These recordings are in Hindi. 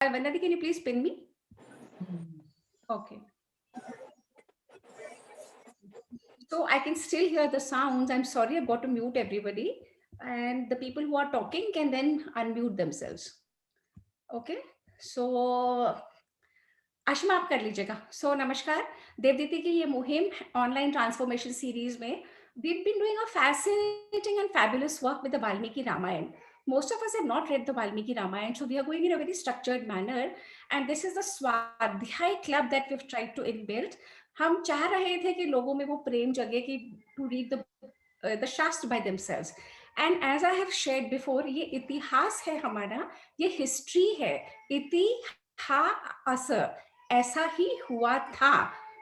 Vandana, can you please pin me? Okay. So I can still hear the sounds. I'm sorry, I've got to mute everybody. And the people who are talking can then unmute themselves. Okay. So Ashima आप कर लीजिएगा. सो नमस्कार, देवदीति की ये मुहिम ऑनलाइन ट्रांसफॉर्मेशन सीरीज में we've been doing a fascinating and fabulous work with the Valmiki Ramayana. Most of us have not read the Valmiki Ramayana, so we are going in a very structured manner. And this is the Swadhyay club that we've tried to inbuild. हम चाह रहे थे कि लोगों में वो प्रेम जगे कि to read the Shastra by themselves. And as I have shared before, ये इतिहास है हमारा, ये हिस्ट्री है. इतिहास ऐसा ही हुआ था.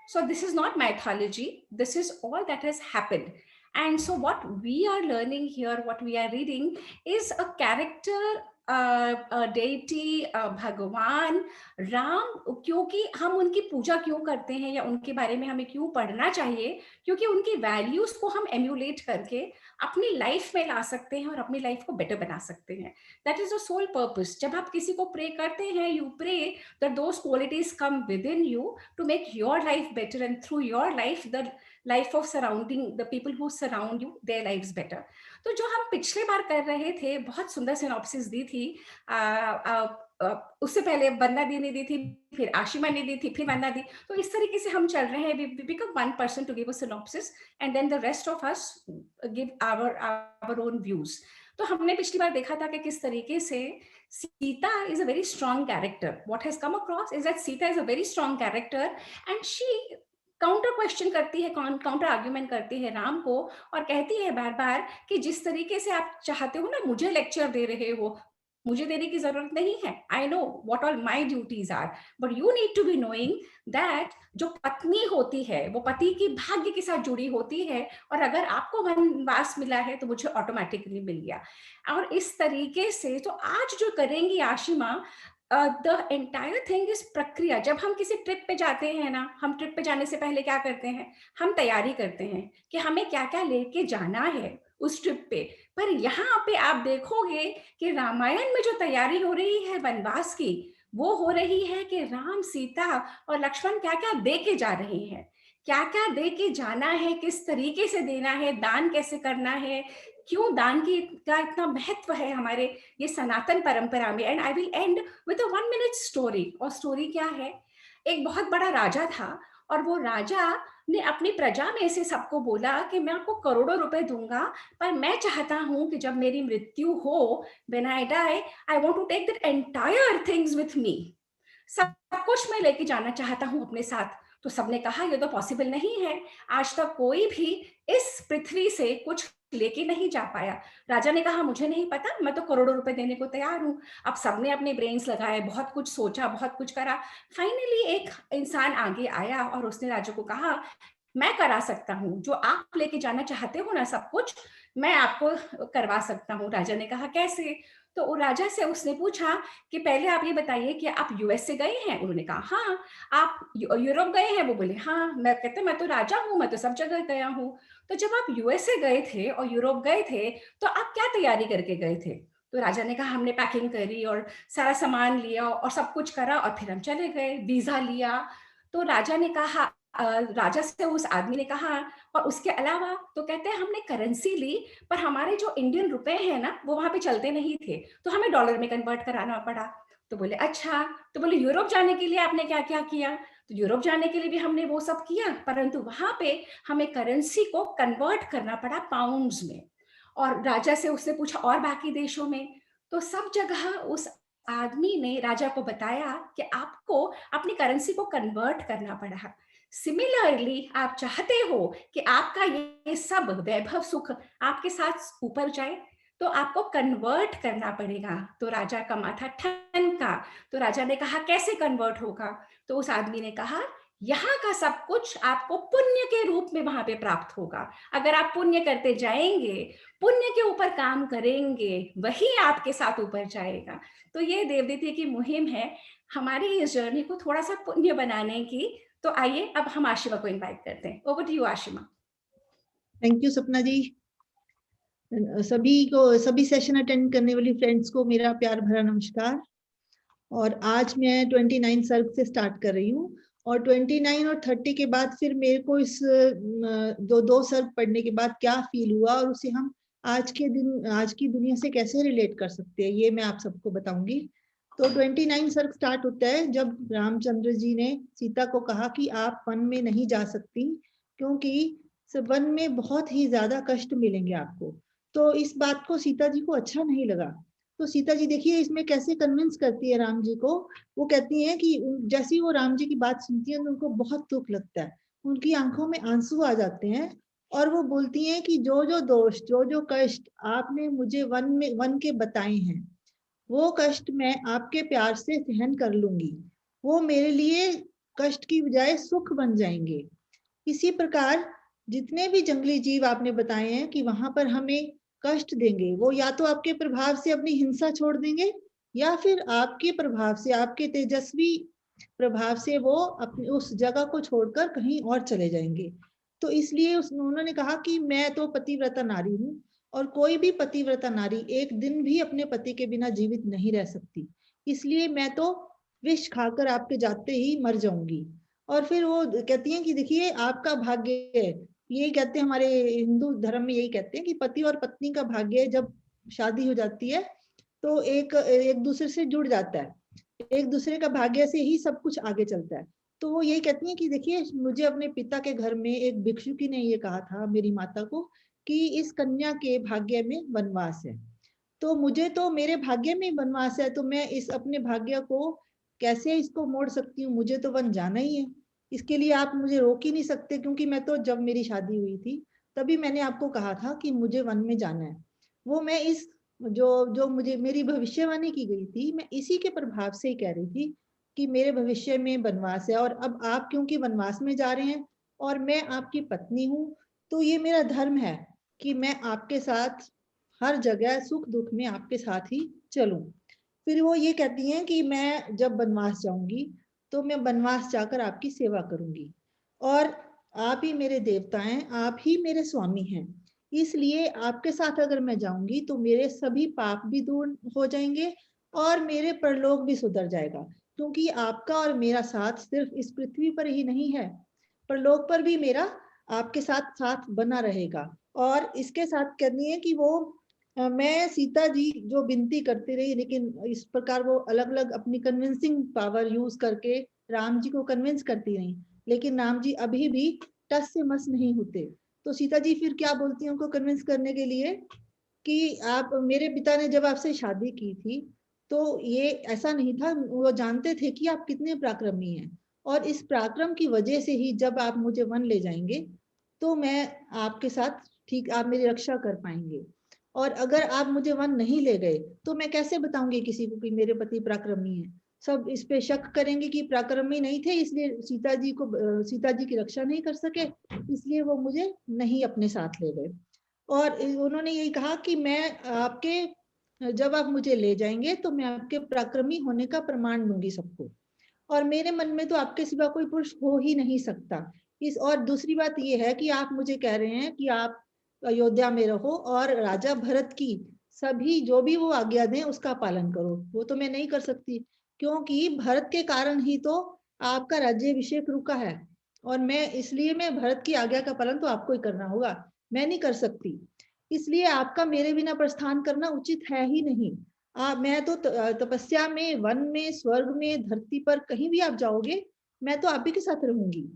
So this is not mythology. This is all that has happened. And so what we are learning here, what we are reading is a character, a deity, भगवान राम. क्योंकि हम उनकी पूजा क्यों करते हैं या उनके बारे में हमें क्यों पढ़ना चाहिए, क्योंकि उनकी वैल्यूज को हम एम्यूलेट करके अपनी लाइफ में ला सकते हैं और अपनी लाइफ को बेटर बना सकते हैं. That is the sole purpose. जब आप किसी को प्रे करते हैं, you pray that those qualities come within you to make your life better, and through your life the life of surrounding the people who surround you, their lives better. तो जो हम पिछले बार कर रहे थे, बहुत सुंदर सिनॉप्सिस दी थी. उससे पहले वंदना दी ने दी थी, फिर आशिमा ने दी थी, फिर वंदना दी. तो इस तरीके से हम चल रहे हैं. We become one person to give a synopsis and then the rest of us give our own views. तो हमने पिछली बार देखा था कि किस तरीके से Sita is a very strong character. What has come across is that Sita is a very strong character and she counter question करती है, काउंटर आर्ग्यूमेंट करती है राम को, और कहती है बार बार कि जिस तरीके से आप चाहते हो ना, मुझे लेक्चर दे रहे हो, मुझे देने की जरूरत नहीं है. I know what all my duties are, but you need to be knowing that जो पत्नी होती है वो पति की भाग्य के साथ जुड़ी होती है, और अगर आपको वनवास मिला है तो मुझे ऑटोमेटिकली मिल गया. और इस तरीके से तो आज जो करेंगी Ashima, the entire thing is प्रक्रिया. जब हम किसी ट्रिप पे जाते हैं ना, हम ट्रिप पे जाने से पहले क्या करते हैं, हम तैयारी करते हैं कि हमें क्या क्या लेके जाना है उस ट्रिप पे. पर यहाँ पे आप देखोगे कि रामायण में जो तैयारी हो रही है वनवास की, वो हो रही है कि राम, सीता और लक्ष्मण क्या क्या दे के जा रहे हैं, क्या क्या दे के जाना है, किस तरीके से देना है, दान कैसे करना है, क्यों दान की का इतना महत्व है हमारे ये सनातन परंपरा में. And I will and with a 1 minute story. और स्टोरी क्या है, एक बहुत बड़ा राजा था, और वो राजा ने अपनी प्रजा में से सबको बोला कि मैं आपको करोड़ों रुपए दूंगा, पर मैं चाहता हूं कि जब मेरी मृत्यु हो, when I die, I want to take that entire things with me. सब कुछ मैं लेके जाना चाहता हूं अपने साथ. तो सबने कहा ये तो पॉसिबल नहीं है. आज तक कोई भी इस पृथ्वी से कुछ लेके नहीं जा पाया. राजा ने कहा मुझे नहीं पता, मैं तो करोड़ों रुपए देने को तैयार हूं. अब सबने अपने ब्रेन्स लगाए, बहुत कुछ सोचा, बहुत कुछ करा. फाइनली एक इंसान आगे आया और उसने राजा को कहा मैं करा सकता हूँ, जो आप लेके जाना चाहते हो ना सब कुछ, मैं आपको करवा सकता हूँ. राजा ने कहा कैसे. तो वो राजा से उसने पूछा कि पहले आप ये बताइए कि आप यूएस से गए हैं. उन्होंने कहा हाँ. आप यूरोप गए हैं. वो बोले हाँ. मैं कहते मैं तो राजा हूँ, मैं तो सब जगह गया हूँ. तो जब आप यूएस से गए थे और यूरोप गए थे, तो आप क्या तैयारी करके गए थे. तो राजा ने कहा हमने पैकिंग करी और सारा सामान लिया और सब कुछ करा और फिर हम चले गए, वीजा लिया. तो राजा ने कहा, राजा से उस आदमी ने कहा और उसके अलावा, तो कहते हैं हमने करेंसी ली, पर हमारे जो इंडियन रुपए हैं ना वो वहां पे चलते नहीं थे, तो हमें डॉलर में कन्वर्ट कराना पड़ा. तो बोले अच्छा. तो बोले यूरोप जाने के लिए आपने क्या क्या किया. तो यूरोप जाने के लिए भी हमने वो सब किया, परंतु वहां पे हमें करेंसी को कन्वर्ट करना पड़ा पाउंड्स में. और राजा से उसने पूछा और बाकी देशों में. तो सब जगह उस आदमी ने राजा को बताया कि आपको अपनी करेंसी को कन्वर्ट करना पड़ा. सिमिलरली आप चाहते हो कि आपका ये सब वैभव सुख आपके साथ ऊपर जाए, तो आपको कन्वर्ट करना पड़ेगा. तो राजा का माथा ठनका. तो राजा ने कहा कैसे कन्वर्ट होगा. तो उस आदमी ने कहा यहाँ का सब कुछ आपको पुण्य के रूप में वहां पे प्राप्त होगा. अगर आप पुण्य करते जाएंगे, पुण्य के ऊपर काम करेंगे, वही आपके साथ ऊपर जाएगा. तो ये देवदीति की मुहिम है हमारी इस जर्नी को थोड़ा सा पुण्य बनाने की. तो आइए अब हम आशिमा को इनवाइट करते हैं. Over to you Ashima. Thank you Sapna ji. सभी को, सभी सेशन अटेंड करने वाली फ्रेंड्स को मेरा प्यार भरा नमस्कार. और आज मैं 29 सर्ग से स्टार्ट कर रही हूँ। और 29 और 30 के बाद फिर मेरे को इस दो सर्ग पढ़ने के बाद क्या फील हुआ और उसे हम आज की दुनिया से कैसे रिलेट कर सकते हैं, ये मैं आप सबको बताऊंगी। तो 29 सर्ग स्टार्ट होता है जब रामचंद्र जी ने सीता को कहा कि आप वन में नहीं जा सकती, क्योंकि वन में बहुत ही ज्यादा कष्ट मिलेंगे आपको। तो इस बात को सीता जी को अच्छा नहीं लगा। तो सीता जी देखिए इसमें कैसे कन्विंस करती है राम जी को। वो कहती हैं कि जैसे ही वो राम जी की बात सुनती है तो उनको बहुत दुख लगता है, उनकी आंखों में आंसू आ जाते हैं और वो बोलती हैं कि जो जो दोष, जो जो कष्ट आपने मुझे वन के बताए हैं, वो कष्ट मैं आपके प्यार से सहन कर लूंगी। वो मेरे लिए कष्ट की बजाय सुख बन जाएंगे। इसी प्रकार जितने भी जंगली जीव आपने बताए हैं कि वहां पर हमें कष्ट देंगे, वो या तो आपके प्रभाव से अपनी हिंसा छोड़ देंगे या फिर आपके प्रभाव से, आपके तेजस्वी प्रभाव से वो अपनी उस जगह को छोड़कर कहीं और चले जाएंगे। तो इसलिए उन्होंने कहा कि मैं तो पतिव्रता नारी हूँ और कोई भी पतिव्रता नारी एक दिन भी अपने पति के बिना जीवित नहीं रह सकती, इसलिए मैं तो विष खाकर आपके जाते ही मर जाऊंगी। और फिर वो कहती हैं कि देखिए आपका भाग्य है, यही कहते हैं हमारे हिंदू धर्म में, यही कहते हैं कि पति और पत्नी का भाग्य जब शादी हो जाती है तो एक एक दूसरे से जुड़ जाता है, एक दूसरे का भाग्य से ही सब कुछ आगे चलता है। तो वो यही कहती हैं कि देखिए मुझे अपने पिता के घर में एक भिक्षुकी ने ये कहा था मेरी माता को कि इस कन्या के भाग्य में वनवास है, तो मुझे तो मेरे भाग्य में वनवास है, तो मैं इस अपने भाग्य को कैसे इसको मोड़ सकती हूँ, मुझे तो वन जाना ही है। इसके लिए आप मुझे रोक ही नहीं सकते, क्योंकि मैं तो जब मेरी शादी हुई थी तभी मैंने आपको कहा था कि मुझे वन में जाना है। वो मैं इस जो जो मुझे मेरी भविष्यवाणी की गई थी, मैं इसी के प्रभाव से ही कह रही थी कि मेरे भविष्य में वनवास है। और अब आप क्योंकि वनवास में जा रहे हैं और मैं आपकी पत्नी हूँ, तो ये मेरा धर्म है कि मैं आपके साथ हर जगह सुख दुख में आपके साथ ही चलूं। फिर वो ये कहती हैं कि मैं जब वनवास जाऊंगी तो मैं वनवास जाकर आपकी सेवा करूंगी और आप ही मेरे देवता हैं, आप ही मेरे स्वामी हैं, इसलिए आपके साथ अगर मैं जाऊंगी तो मेरे सभी पाप भी दूर हो जाएंगे और मेरे परलोक भी सुधर जाएगा, क्योंकि आपका और मेरा साथ सिर्फ इस पृथ्वी पर ही नहीं है, परलोक पर भी मेरा आपके साथ साथ बना रहेगा। और इसके साथ कहनी है कि वो मैं सीता जी जो विनती करती रही, लेकिन इस प्रकार वो अलग अलग अपनी कन्विंसिंग पावर यूज करके राम जी को कन्विंस करती रही, लेकिन राम जी अभी भी टस से मस नहीं होते। तो सीता जी फिर क्या बोलती हैं उनको कन्विंस करने के लिए कि आप, मेरे पिता ने जब आपसे शादी की थी तो ये ऐसा नहीं था, वो जानते थे कि आप कितने पराक्रमी हैं और इस पराक्रम की वजह से ही जब आप मुझे वन ले जाएंगे तो मैं आपके साथ ठीक, आप मेरी रक्षा कर पाएंगे। और अगर आप मुझे वन नहीं ले गए तो मैं कैसे बताऊंगी किसी को कि मेरे पति पराक्रमी हैं, सब इस पे शक करेंगे कि पराक्रमी नहीं थे, इसलिए सीता जी की रक्षा नहीं कर सके, इसलिए वो मुझे नहीं अपने साथ ले गए। और उन्होंने यही कहा कि मैं आपके, जब आप मुझे ले जाएंगे तो मैं आपके पराक्रमी होने का प्रमाण दूंगी सबको, और मेरे मन में तो आपके सिवा कोई पुरुष हो ही नहीं सकता। इस और दूसरी बात यह है कि आप मुझे कह रहे हैं कि आप अयोध्या में रहो और राजा भरत की सभी जो भी वो आज्ञा दें उसका पालन करो, वो तो मैं नहीं कर सकती, क्योंकि भरत के कारण ही तो आपका राज्याभिषेक रुका है और मैं भरत की आज्ञा का पालन तो आपको ही करना होगा, मैं नहीं कर सकती, इसलिए आपका मेरे बिना प्रस्थान करना उचित है ही नहीं। मैं तो तपस्या में, वन में, स्वर्ग में, धरती पर कहीं भी आप जाओगे मैं तो आप ही के साथ रहूंगी।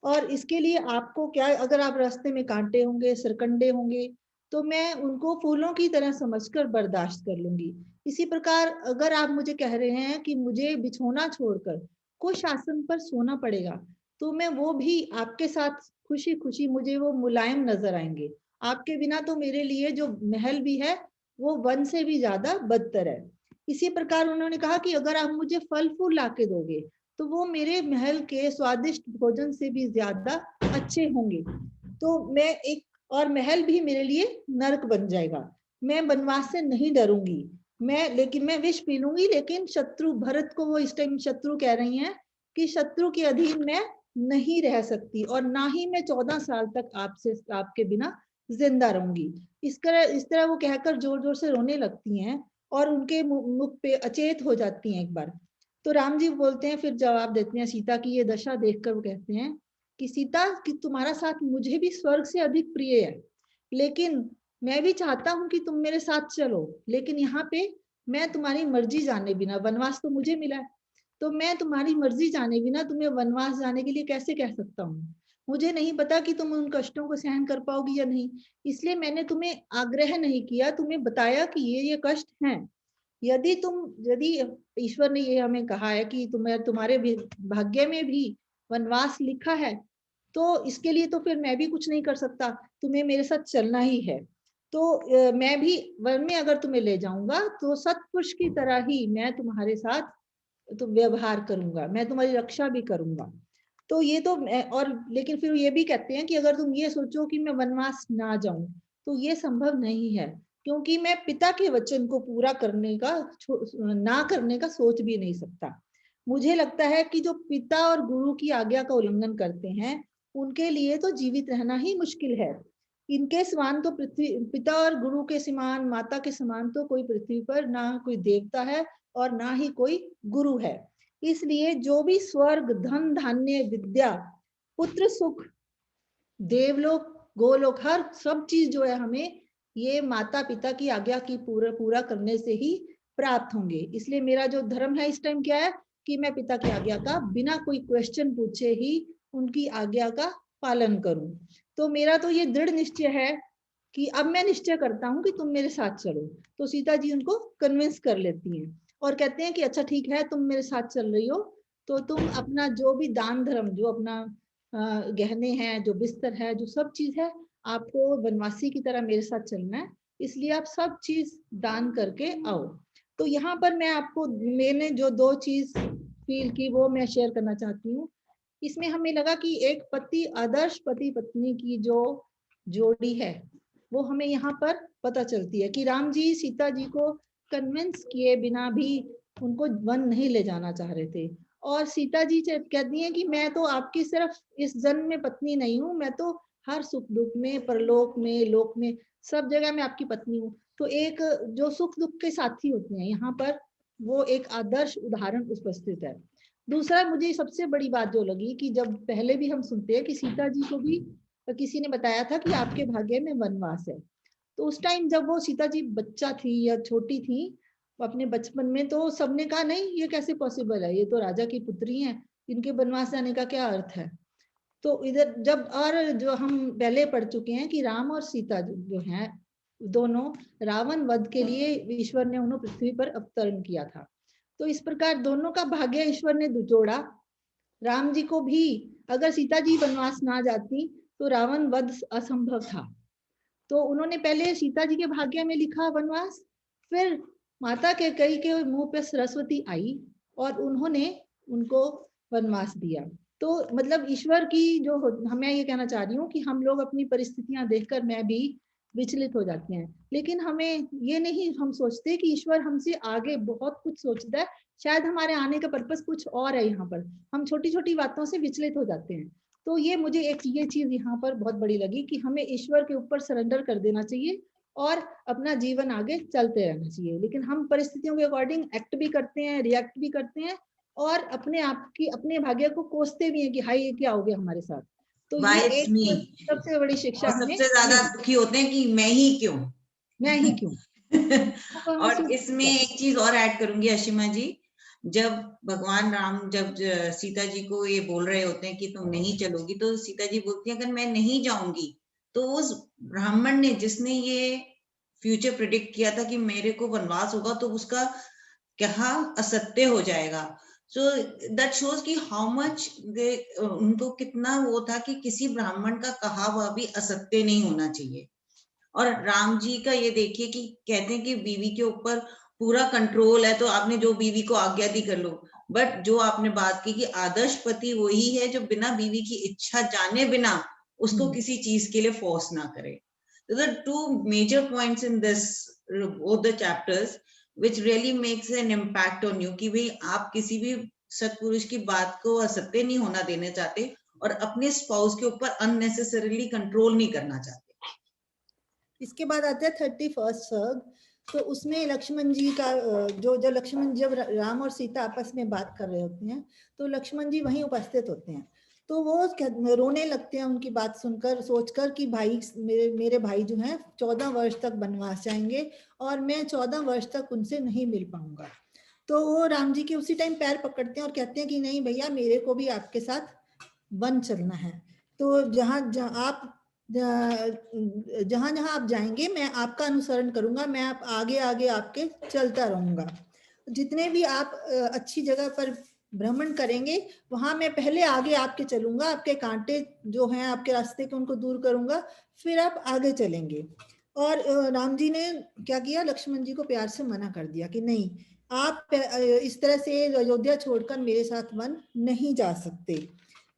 और इसके लिए आपको क्या, अगर आप रास्ते में कांटे होंगे, सरकंडे होंगे, तो मैं उनको फूलों की तरह समझकर बर्दाश्त कर लूंगी। इसी प्रकार अगर आप मुझे कह रहे हैं कि मुझे बिछोना छोड़कर कुछ आसन पर सोना पड़ेगा, तो मैं वो भी आपके साथ खुशी खुशी, मुझे वो मुलायम नजर आएंगे। आपके बिना तो मेरे लिए जो महल भी है वो वन से भी ज्यादा बदतर है। इसी प्रकार उन्होंने कहा कि अगर आप मुझे फल फूल ला के दोगे तो वो मेरे महल के स्वादिष्ट भोजन से भी ज्यादा अच्छे होंगे, तो मैं एक, और महल भी मेरे लिए नरक बन जाएगा। मैं वनवास से नहीं डरूंगी, लेकिन मैं विष पी लूंगी, लेकिन शत्रु भरत को वो इस टाइम शत्रु कह रही हैं कि शत्रु के अधीन मैं नहीं रह सकती और ना ही मैं 14 साल तक आपके बिना जिंदा रहूंगी। इस तरह वो कहकर जोर जोर से रोने लगती हैं और उनके मुख पे अचेत हो जाती हैं एक बार। तो राम जी बोलते हैं, फिर जवाब देते हैं सीता की ये दशा देखकर, वो कहते हैं कि सीता कि तुम्हारा साथ मुझे भी स्वर्ग से अधिक प्रिय है, लेकिन मैं भी चाहता हूं कि तुम मेरे साथ चलो, लेकिन यहाँ पे मैं तुम्हारी मर्जी जाने बिना, वनवास तो मुझे मिला है, तो मैं तुम्हारी मर्जी जाने बिना तुम्हें वनवास जाने के लिए कैसे कह सकता हूँ। मुझे नहीं पता कि तुम उन कष्टों को सहन कर पाओगी या नहीं, इसलिए मैंने तुम्हें आग्रह नहीं किया, तुम्हें बताया कि ये कष्ट हैं। यदि ईश्वर ने ये हमें कहा है कि तुम्हारे भाग्य में भी वनवास लिखा है, तो इसके लिए तो फिर मैं भी कुछ नहीं कर सकता, तुम्हें मेरे साथ चलना ही है। तो मैं भी वन में अगर तुम्हें ले जाऊंगा तो सत्पुरुष की तरह ही मैं तुम्हारे साथ तो व्यवहार करूंगा, मैं तुम्हारी रक्षा भी करूंगा। तो ये तो और लेकिन फिर ये भी कहते हैं कि अगर तुम ये सोचो कि मैं वनवास ना जाऊं तो ये संभव नहीं है, क्योंकि मैं पिता के वचन को पूरा करने का ना करने का सोच भी नहीं सकता। मुझे लगता है कि जो पिता और गुरु की आज्ञा का उल्लंघन करते हैं उनके लिए तो जीवित रहना ही मुश्किल है। इनके समान तो पृथ्वी, पिता और गुरु के समान, माता के समान तो कोई पृथ्वी पर ना कोई देवता है और ना ही कोई गुरु है। इसलिए जो भी स्वर्ग, धन, धान्य, विद्या, पुत्र सुख, देवलोक, गोलोक, हर सब चीज जो है हमें ये माता पिता की आज्ञा की पूरा करने से ही प्राप्त होंगे। इसलिए मेरा जो धर्म है इस टाइम क्या है कि मैं पिता की आज्ञा का बिना कोई क्वेश्चन पूछे ही उनकी आज्ञा का पालन करूं। तो मेरा तो ये दृढ़ निश्चय है कि अब मैं निश्चय करता हूं कि तुम मेरे साथ चलो। तो सीता जी उनको कन्विंस कर लेती हैं और कहते हैं कि अच्छा ठीक है, तुम मेरे साथ चल रही हो तो तुम अपना जो भी दान धर्म, जो अपना गहने हैं, जो बिस्तर है, जो सब चीज है, आपको वनवासी की तरह मेरे साथ चलना है, इसलिए आप सब चीज दान करके आओ। तो यहाँ पर मैं आपको, मैंने जो दो चीज फील की वो मैं शेयर करना चाहती हूँ। इसमें हमें लगा कि एक पति, आदर्श पति पत्नी की जो जोड़ी है वो हमें यहाँ पर पता चलती है कि राम जी सीता जी को कन्विंस किए बिना भी उनको वन नहीं ले जाना चाह रहे थे। और सीता जी कहती हैं कि मैं तो आपकी सिर्फ इस जन्म में पत्नी नहीं हूँ, मैं तो हर सुख दुख में, परलोक में, लोक में, सब जगह मैं आपकी पत्नी हूँ। तो एक जो सुख दुख के साथी होते हैं यहाँ पर, वो एक आदर्श उदाहरण उपस्थित है। दूसरा मुझे सबसे बड़ी बात जो लगी कि जब पहले भी हम सुनते हैं कि सीता जी को भी किसी ने बताया था कि आपके भाग्य में वनवास है, तो उस टाइम जब वो सीता जी बच्चा थी या छोटी थी अपने बचपन में, तो सबने कहा नहीं ये कैसे पॉसिबल है, ये तो राजा की पुत्री हैं, इनके वनवास जाने का क्या अर्थ है। तो इधर जब, और जो हम पहले पढ़ चुके हैं कि राम और सीता जो हैं दोनों रावण वध के लिए ईश्वर ने उन्हें पृथ्वी पर अवतरण किया था। तो इस प्रकार दोनों का भाग्य ईश्वर ने जोड़ा। राम जी को भी अगर सीता जी वनवास ना जाती तो रावण वध असंभव था। तो उन्होंने पहले सीता जी के भाग्य में लिखा वनवास, फिर माता के कई के मुंह पे सरस्वती आई और उन्होंने उनको वनवास दिया। तो मतलब ईश्वर की जो, हमें ये कहना चाह रही हूँ कि हम लोग अपनी परिस्थितियां देखकर मैं भी विचलित हो जाते हैं, लेकिन हमें ये नहीं, हम सोचते कि ईश्वर हमसे आगे बहुत कुछ सोचता है, शायद हमारे आने का पर्पस कुछ और है, यहाँ पर हम छोटी छोटी बातों से विचलित हो जाते हैं। तो ये मुझे एक ये चीज यहाँ पर बहुत बड़ी लगी कि हमें ईश्वर के ऊपर सरेंडर कर देना चाहिए और अपना जीवन आगे चलते रहना चाहिए। लेकिन हम परिस्थितियों के अकॉर्डिंग एक्ट भी करते हैं, रिएक्ट भी करते हैं और अपने आप की, अपने भाग्य को कोसते भी हैं कि हाई ये क्या हो गया हमारे साथ। तो ये एक सबसे बड़ी शिक्षा और सबसे ज्यादा दुखी होते हैं कि मैं ही क्यों और इसमें एक चीज और ऐड करूंगी अशीमा जी, जब भगवान राम जब सीता जी को ये बोल रहे होते हैं कि तुम नहीं चलोगी, तो सीता जी बोलती है अगर मैं नहीं जाऊंगी तो उस ब्राह्मण ने, जिसने ये फ्यूचर प्रिडिक्ट किया था कि मेरे को वनवास होगा, तो उसका क्या असत्य हो जाएगा। सो दैट शोज कि हाउ मच उनको कितना वो था कि किसी ब्राह्मण का कहा हुआ भी असत्य नहीं होना चाहिए। और राम जी का ये देखिए कि कहते हैं कि बीवी के ऊपर पूरा कंट्रोल है, तो आपने जो बीवी को आज्ञा दी कर लो, बट जो आपने बात की कि आदर्श पति वही है जो बिना बीवी की इच्छा जाने बिना उसको किसी चीज के लिए फोर्स ना करे। So the two major points in this both the chapters which really makes an impact on you कि भाई आप किसी भी सत्पुरुष की बात को असत्य नहीं होना देना चाहते और अपने स्पाउस के ऊपर अननेसेसरीली कंट्रोल नहीं करना चाहते। इसके बाद आते हैं 31st सर्ग। तो उसमें लक्ष्मण जी का जो लक्ष्मण, जब राम और सीता आपस में बात कर रहे होते हैं तो लक्ष्मण जी वहीं उपस्थित होते हैं। तो वो रोने लगते हैं उनकी बात सुनकर, सोचकर कि भाई मेरे भाई जो हैं 14 वर्ष तक वनवास जाएंगे और मैं 14 वर्ष तक उनसे नहीं मिल पाऊंगा। तो वो राम जी के उसी टाइम पैर पकड़ते हैं और कहते हैं कि नहीं भैया, मेरे को भी आपके साथ वन चलना है। तो जहाँ जहाँ आप जाएंगे मैं आपका अनुसरण करूंगा, मैं आप आगे आगे आपके चलता रहूंगा। जितने भी आप अच्छी जगह पर भ्रमण करेंगे वहां मैं पहले आगे आपके चलूंगा, आपके कांटे जो हैं आपके रास्ते के उनको दूर करूंगा, फिर आप आगे चलेंगे। और राम जी ने क्या किया, लक्ष्मण जी को प्यार से मना कर दिया कि नहीं, आप इस तरह से अयोध्या छोड़कर मेरे साथ वन नहीं जा सकते।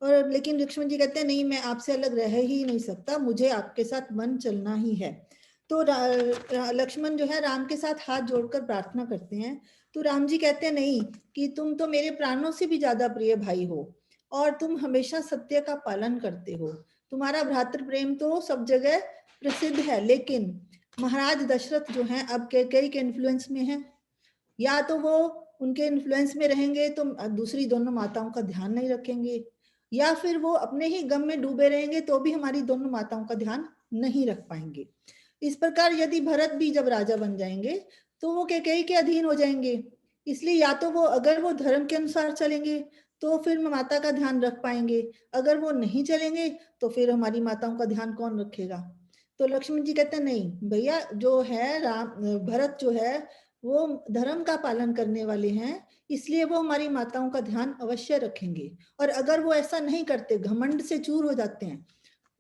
और लेकिन लक्ष्मण जी कहते हैं नहीं, मैं आपसे अलग रह ही नहीं सकता, मुझे आपके साथ वन चलना ही है। तो लक्ष्मण जो है राम के साथ हाथ जोड़कर प्रार्थना करते हैं। तो राम जी कहते हैं नहीं, कि तुम तो मेरे प्राणों से भी ज्यादा प्रिय भाई हो और तुम हमेशा सत्य का पालन करते हो, तुम्हारा भ्रातृ प्रेम तो सब जगह प्रसिद्ध है, लेकिन महाराज दशरथ जो हैं अब कैकेयी के इन्फ्लुएंस में हैं, या तो वो उनके इन्फ्लुएंस में रहेंगे तो दूसरी दोनों माताओं का ध्यान नहीं रखेंगे, या फिर वो अपने ही गम में डूबे रहेंगे तो भी हमारी दोनों माताओं का ध्यान नहीं रख पाएंगे। इस प्रकार यदि भरत भी जब राजा बन जाएंगे तो वो कैकेयी के अधीन हो जाएंगे। इसलिए या तो वो, अगर वो धर्म के अनुसार चलेंगे तो फिर माता का ध्यान रख पाएंगे, अगर वो नहीं चलेंगे तो फिर हमारी माताओं का ध्यान कौन रखेगा। तो लक्ष्मण जी कहते हैं नहीं भैया, जो है भरत जो है वो धर्म का पालन करने वाले हैं, इसलिए वो हमारी माताओं का ध्यान अवश्य रखेंगे। और अगर वो ऐसा नहीं करते, घमंड से चूर हो जाते हैं,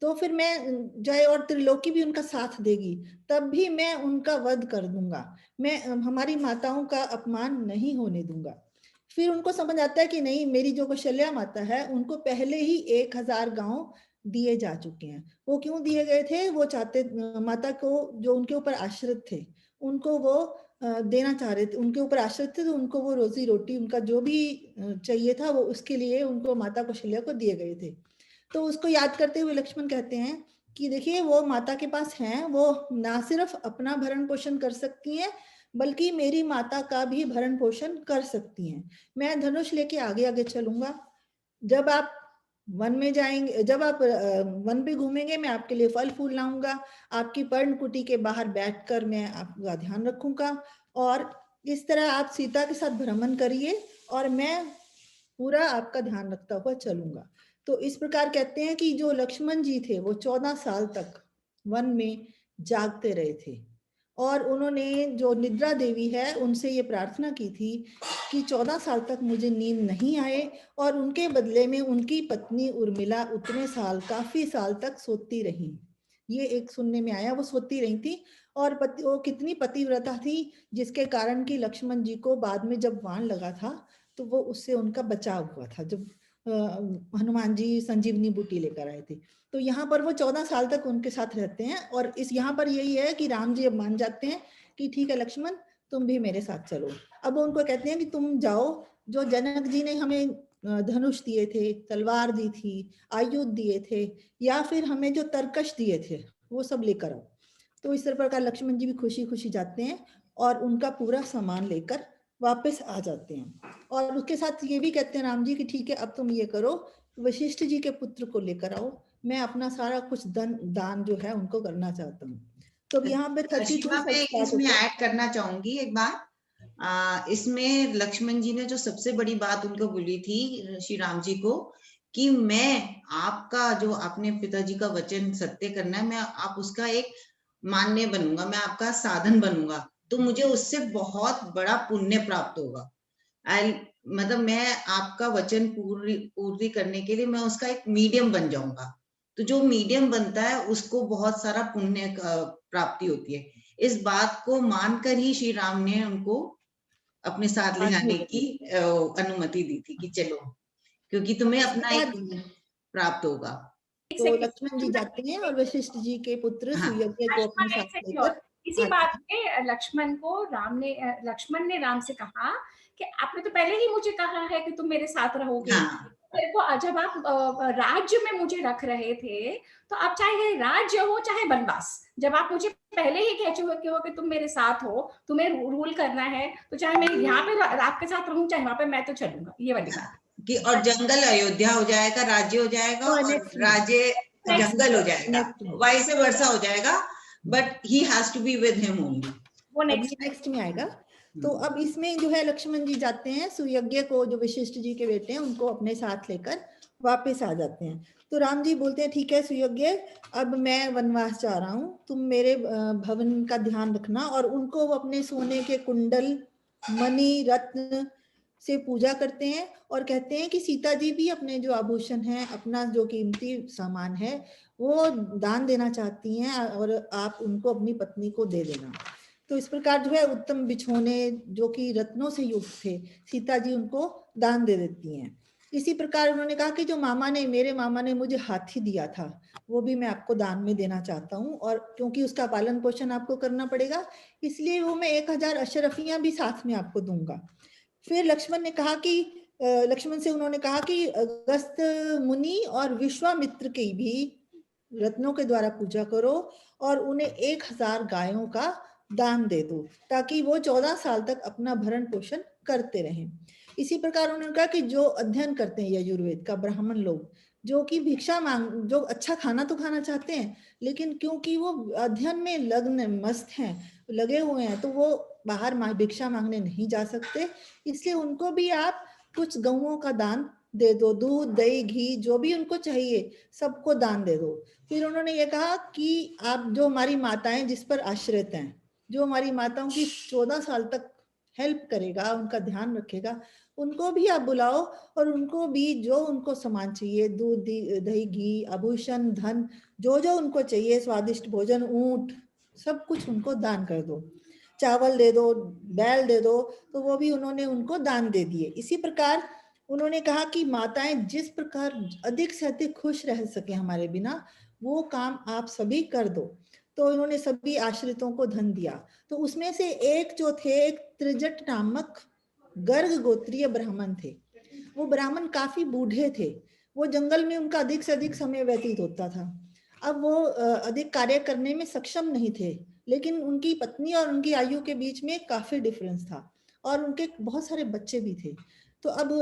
तो फिर मैं, जय और त्रिलोकी भी उनका साथ देगी, तब भी मैं उनका वध कर दूंगा, मैं हमारी माताओं का अपमान नहीं होने दूंगा। फिर उनको समझ आता है कि नहीं, मेरी जो कौशल्या माता है उनको पहले ही 1000 गांव दिए जा चुके हैं। वो क्यों दिए गए थे, वो चाहते माता को जो उनके ऊपर आश्रित थे उनको वो देना चाह रहे थे, उनके ऊपर आश्रित थे तो उनको वो रोजी रोटी, उनका जो भी चाहिए था वो उसके लिए उनको माता कौशल्या को दिए गए थे। तो उसको याद करते हुए लक्ष्मण कहते हैं कि देखिए, वो माता के पास हैं, वो ना सिर्फ अपना भरण पोषण कर सकती हैं बल्कि मेरी माता का भी भरण पोषण कर सकती हैं। मैं धनुष लेके आगे आगे चलूंगा, जब आप वन में जाएंगे, जब आप वन पे घूमेंगे मैं आपके लिए फल फूल लाऊंगा, आपकी पर्णकुटी के बाहर बैठकर मैं आपका ध्यान रखूंगा, और इस तरह आप सीता के साथ भ्रमण करिए और मैं पूरा आपका ध्यान रखता हुआ चलूंगा। तो इस प्रकार कहते हैं कि जो लक्ष्मण जी थे वो 14 साल तक वन में जागते रहे थे, और उन्होंने जो निद्रा देवी है उनसे ये प्रार्थना की थी कि 14 साल तक मुझे नींद नहीं आए, और उनके बदले में उनकी पत्नी उर्मिला उतने साल, काफी साल तक सोती रही। ये एक सुनने में आया, वो सोती रही थी, और वो कितनी पतिव्रता थी, जिसके कारण कि लक्ष्मण जी को बाद में जब बाण लगा था तो वो उससे उनका बचाव हुआ था, जब हनुमान जी संजीवनी बूटी लेकर आए थे। तो यहाँ पर वो 14 साल तक उनके साथ रहते हैं, और इस यहाँ पर यही है कि राम जी अब मान जाते हैं कि ठीक है लक्ष्मण, तुम भी मेरे साथ चलो। अब वो उनको कहते हैं कि तुम जाओ, जो जनक जी ने हमें धनुष दिए थे, तलवार दी थी, आयुध दिए थे, या फिर हमें जो तरकश दिए थे वो सब लेकर आओ। तो इस तरह का लक्ष्मण जी भी खुशी खुशी जाते हैं और उनका पूरा सामान लेकर वापस आ जाते हैं। और उसके साथ ये भी कहते हैं राम जी कि ठीक है, अब तुम ये करो, वशिष्ठ जी के पुत्र को लेकर आओ, मैं अपना सारा कुछ दान जो है उनको करना चाहता हूँ। तो यहाँ पे 32 मैं इसमें ऐड करना चाहूंगी एक बात। इसमें लक्ष्मण जी ने जो सबसे बड़ी बात उनको बोली थी श्री राम जी को, कि मैं आपका, जो आपने पिताजी का वचन सत्य करना है, मैं आप उसका एक मान्य बनूंगा, मैं आपका साधन बनूंगा, तो मुझे उससे बहुत बड़ा पुण्य प्राप्त होगा। मतलब मैं आपका वचन पूरी करने के लिए मैं उसका एक मीडियम बन जाऊंगा। तो जो मीडियम बनता है उसको बहुत सारा पुण्य प्राप्ति होती है। इस बात को मानकर ही श्री राम ने उनको अपने साथ ले जाने की अनुमति दी थी कि चलो, क्योंकि तुम्हें अपना एक प्राप्त होगा। तो लक्ष्मण जी जाते हैं और वशिष्ठ जी के पुत्र सुयोग्य को अपने साथ लेकर, इसी बात पे लक्ष्मण ने राम से कहा कि आपने तो पहले ही मुझे कहा है कि तुम मेरे साथ रहोगे, मेरे को जब आप राज्य में मुझे रख रहे थे, तो आप चाहे राज्य हो चाहे वनवास, जब आप मुझे पहले ही कह चुके हो कि तुम मेरे साथ हो, तुम्हें रूल करना है, तो चाहे मैं यहाँ पे आपके साथ रहूं चाहे वहां पे, मैं तो चलूंगा, ये वाली बात कि और जंगल अयोध्या हो जाएगा, राज्य हो जाएगा, और राज्य जंगल हो जाएगा, वाइस वर्सा हो जाएगा, but he has to be with him only. वो नेक्स्ट में आएगा। तो अब इसमें जो है लक्ष्मण जी जाते हैं सुयज्ञ को, जो वशिष्ठ जी के बेटे हैं, उनको अपने साथ लेकर वापस आ जाते हैं। तो राम जी बोलते हैं ठीक है सुयज्ञ, अब मैं वनवास जा रहा हूँ, तुम मेरे भवन का ध्यान रखना, और उनको अपने सोने के कुंडल, मणि, रत्न से पूजा करते हैं और कहते हैं कि सीता जी भी अपने जो आभूषण हैं, अपना जो कीमती सामान है, वो दान देना चाहती हैं और आप उनको अपनी पत्नी को दे देना। तो इस प्रकार जो है उत्तम बिछोने जो कि रत्नों से युक्त थे, सीता जी उनको दान दे देती हैं। इसी प्रकार उन्होंने कहा कि जो मेरे मामा ने मुझे हाथी दिया था, वो भी मैं आपको दान में देना चाहता हूँ, और क्योंकि उसका पालन पोषण आपको करना पड़ेगा, इसलिए वो मैं 1000 अशरफियां भी साथ में आपको दूंगा। फिर लक्ष्मण ने कहा कि लक्ष्मण से उन्होंने कहा कि अगस्त मुनि और विश्वामित्र की भी रत्नों के द्वारा पूजा करो और उन्हें 1000 गायों का दान दे दो, ताकि वो 14 साल तक अपना भरण पोषण करते रहें। इसी प्रकार उन्होंने कहा कि जो अध्ययन करते हैं यजुर्वेद का ब्राह्मण लोग, जो कि भिक्षा मांग, जो अच्छा खाना तो खाना चाहते हैं, लेकिन क्योंकि वो अध्ययन में मस्त हैं, लगे हुए हैं, तो वो बाहर भिक्षा मांगने नहीं जा सकते, इसलिए उनको भी आप कुछ गौओं का दान दे दो, दूध, दही, घी, जो भी उनको चाहिए सबको दान दे दो। फिर उन्होंने ये कहा कि आप जो हमारी माताएं जिस पर आश्रित हैं, जो हमारी माताओं की 14 साल तक हेल्प करेगा, उनका ध्यान रखेगा, उनको भी आप बुलाओ और उनको भी जो उनको सामान चाहिए, दूध, दही, घी, आभूषण, धन, जो जो उनको चाहिए, स्वादिष्ट भोजन, ऊंट, सब कुछ उनको दान कर दो, चावल दे दो, बैल दे दो, तो वो भी उन्होंने उनको दान दे दिए। इसी प्रकार उन्होंने कहा कि माताएं जिस प्रकार अधिक से अधिक खुश रह सके हमारे बिना, वो काम आप सभी कर दो। तो इन्होंने सभी आश्रितों को धन दिया। तो उसमें से एक जो थे, एक त्रिजट नामक गर्ग गोत्रीय ब्राह्मण थे। वो ब्राह्मण काफी बूढ़े थे, वो जंगल में उनका अधिक से अधिक समय व्यतीत होता था। अब वो अधिक कार्य करने में सक्षम नहीं थे, लेकिन उनकी पत्नी और उनकी आयु के बीच में काफी डिफरेंस था और उनके बहुत सारे बच्चे भी थे। तो अब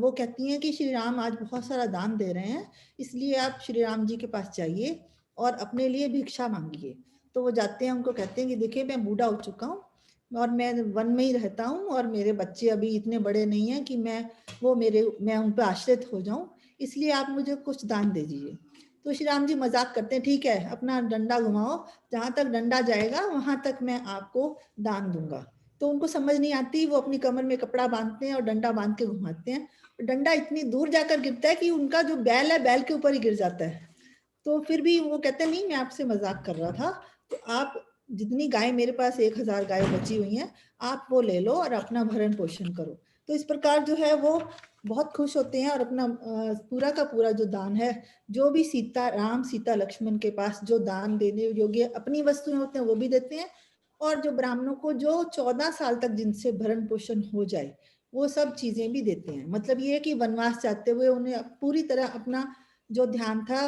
वो कहती हैं कि श्री राम आज बहुत सारा दान दे रहे हैं, इसलिए आप श्री राम जी के पास जाइए और अपने लिए भिक्षा मांगिए। तो वो जाते हैं, उनको कहते हैं कि देखिए मैं बूढ़ा हो चुका हूँ और मैं वन में ही रहता हूँ और मेरे बच्चे अभी इतने बड़े नहीं हैं कि मैं उन पर आश्रित हो जाऊं, इसलिए आप मुझे कुछ दान दे दीजिए। तो श्री राम जी मजाक करते हैं, ठीक है अपना डंडा घुमाओ, जहां तक डंडा जाएगा वहां तक मैं आपको दान दूंगा। तो उनको समझ नहीं आती, वो अपनी कमर में कपड़ा बांधते हैं और डंडा बांध के घुमाते हैं। डंडा इतनी दूर जाकर गिरता है कि उनका जो बैल है, बैल के ऊपर ही गिर जाता है। तो फिर भी वो कहते हैं नहीं, मैं आपसे मजाक कर रहा था, तो आप जितनी गाय, मेरे पास 1000 गाय बची हुई हैं, आप वो ले लो और अपना भरण पोषण करो। तो इस प्रकार जो है वो बहुत खुश होते हैं और अपना पूरा का पूरा जो दान है, जो भी राम सीता लक्ष्मण के पास जो दान देने योग्य अपनी वस्तुएं होते हैं वो भी देते हैं, और जो ब्राह्मणों को जो 14 साल तक जिनसे भरण पोषण हो जाए वो सब चीजें भी देते हैं। मतलब ये कि वनवास जाते हुए उन्हें पूरी तरह अपना जो ध्यान था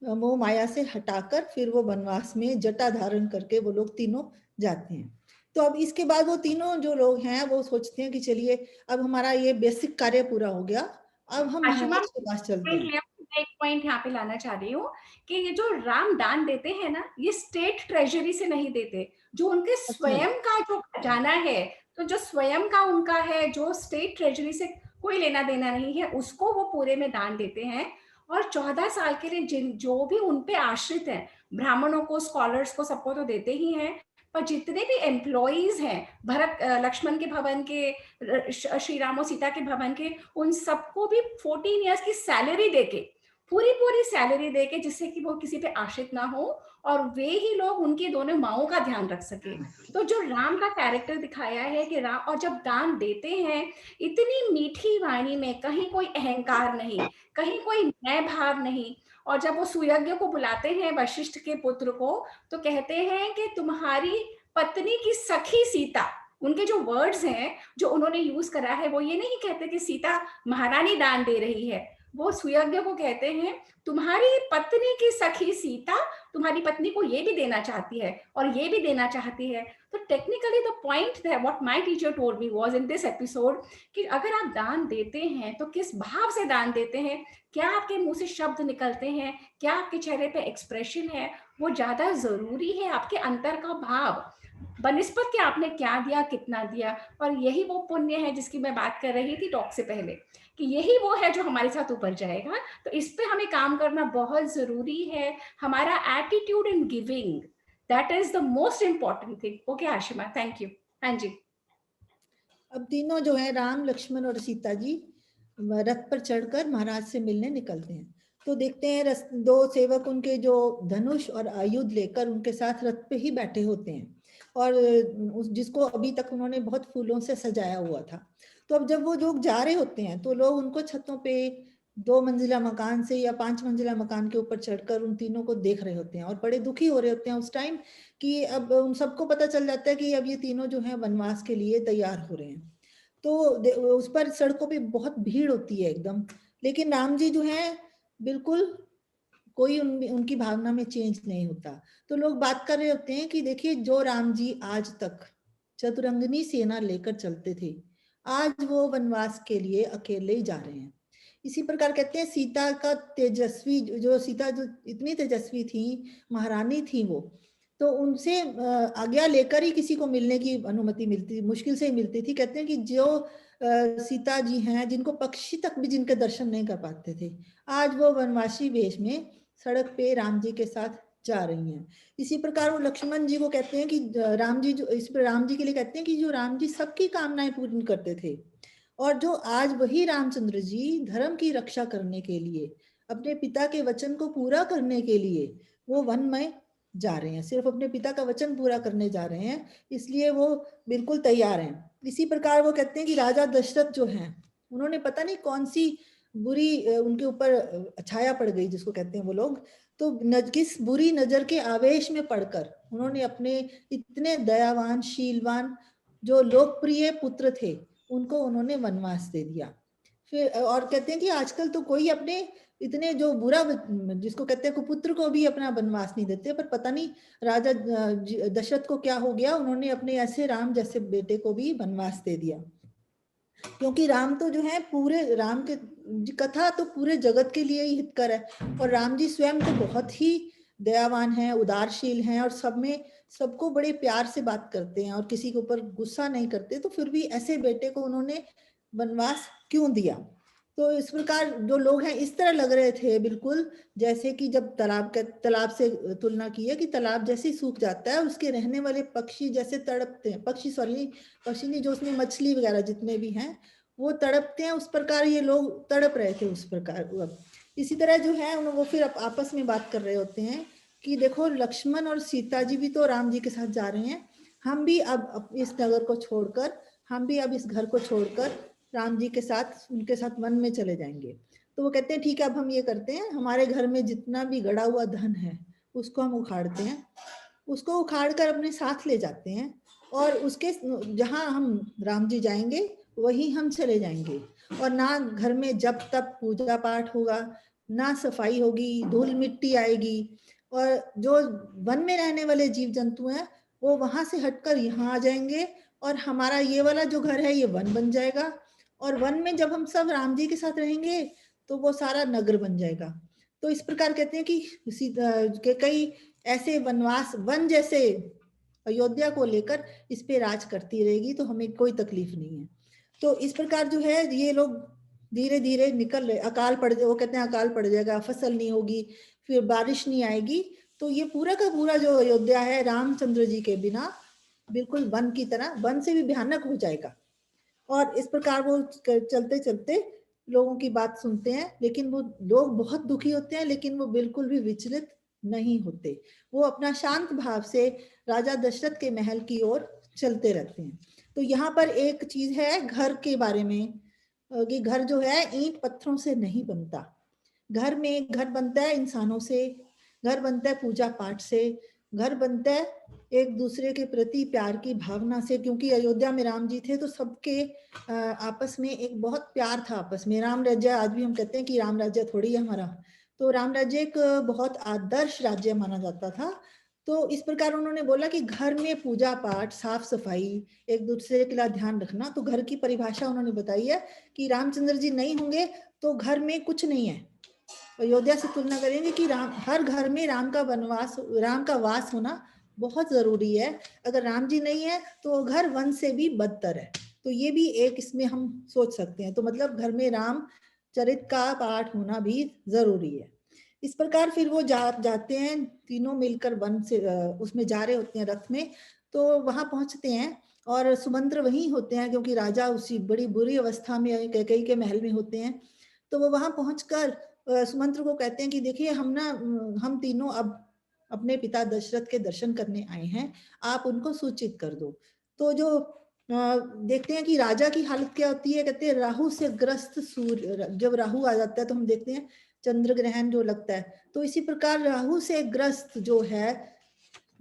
मोह माया से हटाकर फिर वो वनवास में जटा धारण करके वो लोग तीनों जाते हैं। तो अब इसके बाद वो तीनों जो लोग हैं वो सोचते हैं कि चलिए अब हमारा ये बेसिक कार्य पूरा हो गया, अब हम महाराज के पास चलते हैं। एक पॉइंट यहाँ पे लाना चाह रही हूँ कि ये जो राम दान देते हैं ना, ये स्टेट ट्रेजरी से नहीं देते, जो उनके स्वयं का जो खजाना है, तो जो स्वयं का उनका है, जो स्टेट ट्रेजरी से कोई लेना देना नहीं है, उसको वो पूरे में दान देते हैं। और 14 साल के लिए जो भी उन पे आश्रित हैं, ब्राह्मणों को, स्कॉलर्स को, सबको तो देते ही हैं, पर जितने भी एम्प्लॉइज हैं भरत लक्ष्मण के भवन के, श्री राम और सीता के भवन के, उन सबको भी 14 इयर्स की सैलरी देके, पूरी सैलरी देके, जिससे कि वो किसी पे आश्रित ना हो और वे ही लोग उनकी दोनों माओं का ध्यान रख सके। तो जो राम का कैरेक्टर दिखाया है कि राम, और जब दान देते हैं इतनी मीठी वाणी में, कहीं कोई अहंकार नहीं, कहीं कोई मैं भाव नहीं। और जब वो सुयज्ञ को बुलाते हैं, वशिष्ठ के पुत्र को, तो कहते हैं कि तुम्हारी पत्नी की सखी सीता, उनके जो वर्ड्स हैं जो उन्होंने यूज करा है, वो ये नहीं कहते कि सीता महारानी दान दे रही है, वो सुयज्ञ को कहते हैं, तुम्हारी पत्नी की सखी सीता तुम्हारी पत्नी को ये भी देना चाहती है और ये भी देना चाहती है। तो technically the point that what my teacher told me was in this episode कि अगर आप दान देते हैं तो किस भाव से दान देते हैं, क्या आपके मुंह से शब्द निकलते हैं, क्या आपके चेहरे पे एक्सप्रेशन है, वो ज्यादा जरूरी है आपके अंतर का भाव बनिस्पत के आपने क्या दिया, कितना दिया। और यही वो पुण्य है जिसकी मैं बात कर रही थी टॉक से पहले, कि यही वो है जो हमारे साथ ऊपर जाएगा। तो इस पे हमें काम करना बहुत जरूरी है। हमारा attitude in giving, that is the most important thing. Okay Ashima, thank you. हाँ जी। अब तीनों जो है राम, लक्ष्मण और सीता जी रथ पर चढ़कर महाराज से मिलने निकलते हैं। तो देखते हैं दो सेवक उनके जो धनुष और आयुध लेकर उनके साथ रथ पे ही बैठे होते हैं, और जिसको अभी तक उन्होंने बहुत फूलों से सजाया हुआ था। तो अब जब वो लोग जा रहे होते हैं तो लोग उनको छतों पे 2 मंजिला मकान से या 5 मंजिला मकान के ऊपर चढ़कर उन तीनों को देख रहे होते हैं और बड़े दुखी हो रहे होते हैं उस टाइम, कि अब उन सबको पता चल जाता है कि अब ये तीनों जो है वनवास के लिए तैयार हो रहे हैं। तो उस पर सड़कों पे बहुत भीड़ होती है एकदम, लेकिन राम जी जो है बिल्कुल कोई उनकी भावना में चेंज नहीं होता। तो लोग बात कर रहे होते हैं कि देखिए, जो राम जी आज तक चतुरंगिनी सेना लेकर चलते थे, आज वो वनवास के लिए अकेले ही जा रहे हैं। इसी प्रकार कहते हैं सीता का तेजस्वी, जो सीता जो इतनी तेजस्वी थी, महारानी थी वो, तो उनसे आज्ञा लेकर ही किसी को मिलने की अनुमति मिलती, मुश्किल से ही मिलती थी। कहते हैं कि जो सीता जी हैं, जिनको पक्षी तक भी जिनके दर्शन नहीं कर पाते थे, आज वो वनवासी वेश में सड़क पे राम जी के साथ जा रही हैं। इसी प्रकार वो लक्ष्मण जी को कहते हैं कि राम जी जो, इस पर राम जी के लिए कहते हैं कि जो राम जी सबकी कामनाएं पूर्ण करते थे, और जो आज वही रामचंद्र जी धर्म की रक्षा करने के लिए, अपने पिता के वचन को पूरा करने के लिए वो वन में जा रहे हैं, सिर्फ अपने पिता का वचन पूरा करने जा रहे हैं, इसलिए वो बिल्कुल तैयार हैं। इसी प्रकार वो कहते हैं कि राजा दशरथ जो हैं, उन्होंने पता नहीं कौन सी बुरी उनके ऊपर छाया पड़ गई, जिसको कहते हैं वो लोग, तो किस बुरी नजर के आवेश में पड़कर उन्होंने अपने इतने दयावान, शीलवान, जो लोकप्रिय पुत्र थे, उनको उन्होंने वनवास दे दिया। फिर और कहते हैं कि आजकल तो कोई अपने इतने जो बुरा, जिसको कहते हैं कुपुत्र को भी अपना वनवास नहीं देते, पर पता नहीं राजा दशरथ को क्या हो गया, उन्होंने अपने ऐसे राम जैसे बेटे को भी वनवास दे दिया। क्योंकि राम तो जो है, पूरे राम के कथा तो पूरे जगत के लिए ही हितकर है, और राम जी स्वयं तो बहुत ही दयावान हैं, उदारशील हैं, और सब में सबको बड़े प्यार से बात करते हैं और किसी के ऊपर गुस्सा नहीं करते। तो फिर भी ऐसे बेटे को उन्होंने वनवास क्यों दिया? तो इस प्रकार जो लोग हैं इस तरह लग रहे थे बिल्कुल जैसे कि जब तालाब से तुलना की है कि तालाब जैसे ही सूख जाता है, उसके रहने वाले पक्षी जैसे तड़पते हैं, पक्षी नहीं, जो उसमें मछली वगैरह जितने भी हैं वो तड़पते हैं, उस प्रकार ये लोग तड़प रहे थे उस प्रकार। इसी तरह जो है वो फिर आपस में बात कर रहे होते हैं कि देखो, लक्ष्मण और सीता जी भी तो राम जी के साथ जा रहे हैं, हम भी अब इस नगर को छोड़कर, हम भी अब इस घर को छोड़कर राम जी के साथ, उनके साथ वन में चले जाएंगे। तो वो कहते हैं ठीक है, अब हम ये करते हैं, हमारे घर में जितना भी गड़ा हुआ धन है उसको हम उखाड़ते हैं, उसको उखाड़ कर अपने साथ ले जाते हैं, और उसके जहाँ हम राम जी जाएंगे वहीं हम चले जाएंगे, और ना घर में जब तब पूजा पाठ होगा, ना सफाई होगी, धूल मिट्टी आएगी, और जो वन में रहने वाले जीव जंतु हैं वो वहां से हटकर यहाँ आ जाएंगे, और हमारा ये वाला जो घर है ये वन बन जाएगा, और वन में जब हम सब राम जी के साथ रहेंगे तो वो सारा नगर बन जाएगा। तो इस प्रकार कहते हैं कि कई ऐसे वनवास, वन जैसे अयोध्या को लेकर इस पे राज करती रहेगी, तो हमें कोई तकलीफ नहीं है। तो इस प्रकार जो है ये लोग धीरे धीरे निकल रहे, अकाल पड़, वो कहते हैं अकाल पड़ जाएगा, फसल नहीं होगी, फिर बारिश नहीं आएगी, तो ये पूरा का पूरा जो अयोध्या है रामचंद्र जी के बिना बिल्कुल वन की तरह, वन से भी भयानक हो जाएगा। और इस प्रकार वो चलते चलते लोगों की बात सुनते हैं, लेकिन वो लोग बहुत दुखी होते हैं, लेकिन वो बिल्कुल भी विचलित नहीं होते, वो अपना शांत भाव से राजा दशरथ के महल की ओर चलते रहते हैं। तो यहाँ पर एक चीज है घर के बारे में, कि घर जो है ईंट पत्थरों से नहीं बनता, घर में घर बनता है इंसानों से, घर बनता है पूजा पाठ से, घर बनता है एक दूसरे के प्रति प्यार की भावना से, क्योंकि अयोध्या में राम जी थे तो सबके आपस में एक बहुत प्यार था आपस में। राम राज्य, आज भी हम कहते हैं कि राम राज्य थोड़ी है हमारा, तो राम राज्य एक बहुत आदर्श राज्य माना जाता था। तो इस प्रकार उन्होंने बोला कि घर में पूजा पाठ, साफ सफाई, एक दूसरे के लिए ध्यान रखना। तो घर की परिभाषा उन्होंने बताई है कि रामचंद्र जी नहीं होंगे तो घर में कुछ नहीं है। अयोध्या से तुलना करेंगे कि हर घर में राम का वास होना बहुत जरूरी है। अगर राम जी नहीं है तो घर वन से भी बदतर है। तो ये भी एक इसमें हम सोच सकते हैं। तो मतलब घर में राम चरित का पाठ होना भी जरूरी है। इस प्रकार फिर वो जाते हैं तीनों मिलकर वन से, उसमें जा रहे होते हैं रथ में। तो वहां पहुंचते हैं और सुमंत्र वहीं होते हैं, क्योंकि राजा उसी बड़ी बुरी अवस्था में कैकेयी के महल में होते हैं। तो वो वहां पहुंचकर सुमंत्र को कहते हैं कि देखिए हम तीनों अब अपने पिता दशरथ के दर्शन करने आए हैं, आप उनको सूचित कर दो। तो जो देखते हैं कि राजा की हालत क्या होती है, कहते हैं राहु से ग्रस्त सूर्य, जब राहु आ जाता है तो हम देखते हैं चंद्र ग्रहण जो लगता है, तो इसी प्रकार राहु से ग्रस्त जो है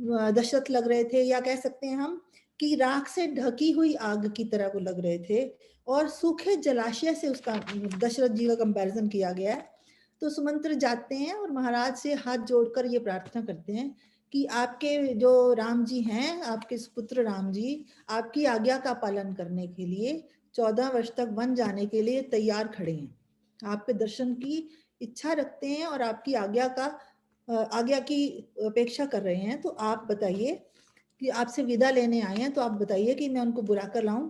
दशरथ लग रहे थे, या कह सकते हैं हम कि राख से ढकी हुई आग की तरह वो लग रहे थे, और सूखे जलाशय से उसका दशरथ जी का कंपैरिजन किया गया है। तो सुमंत्र जाते हैं और महाराज से हाथ जोड़कर ये प्रार्थना करते हैं कि आपके जो राम जी हैं, आपके पुत्र राम जी आपकी आज्ञा का पालन करने के लिए 14 वर्ष तक वन जाने के लिए तैयार खड़े हैं, आपके दर्शन की इच्छा रखते हैं और आपकी आज्ञा की अपेक्षा कर रहे हैं। तो आप बताइए कि आपसे विदा लेने आए हैं, तो आप बताइए कि मैं उनको बुला कर लाऊं।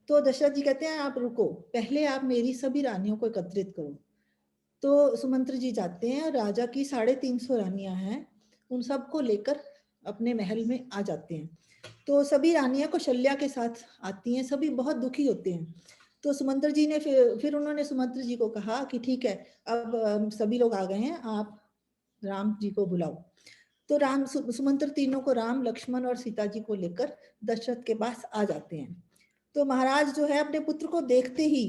तो दशरथ जी कहते हैं आप रुको, पहले आप मेरी सभी रानियों को एकत्रित करो। तो सुमंत्र जी जाते हैं, राजा की 350 रानियां हैं, उन सबको लेकर अपने महल में आ जाते हैं। तो सभी रानियां कौशल्या के साथ आती हैं, सभी बहुत दुखी होते हैं। तो सुमंत्र जी ने फिर उन्होंने सुमंत्र जी को कहा कि ठीक है, अब सभी लोग आ गए हैं, आप राम जी को बुलाओ। तो सुमंत्र तीनों को राम, लक्ष्मण और सीता जी को लेकर दशरथ के पास आ जाते हैं। तो महाराज जो है अपने पुत्र को देखते ही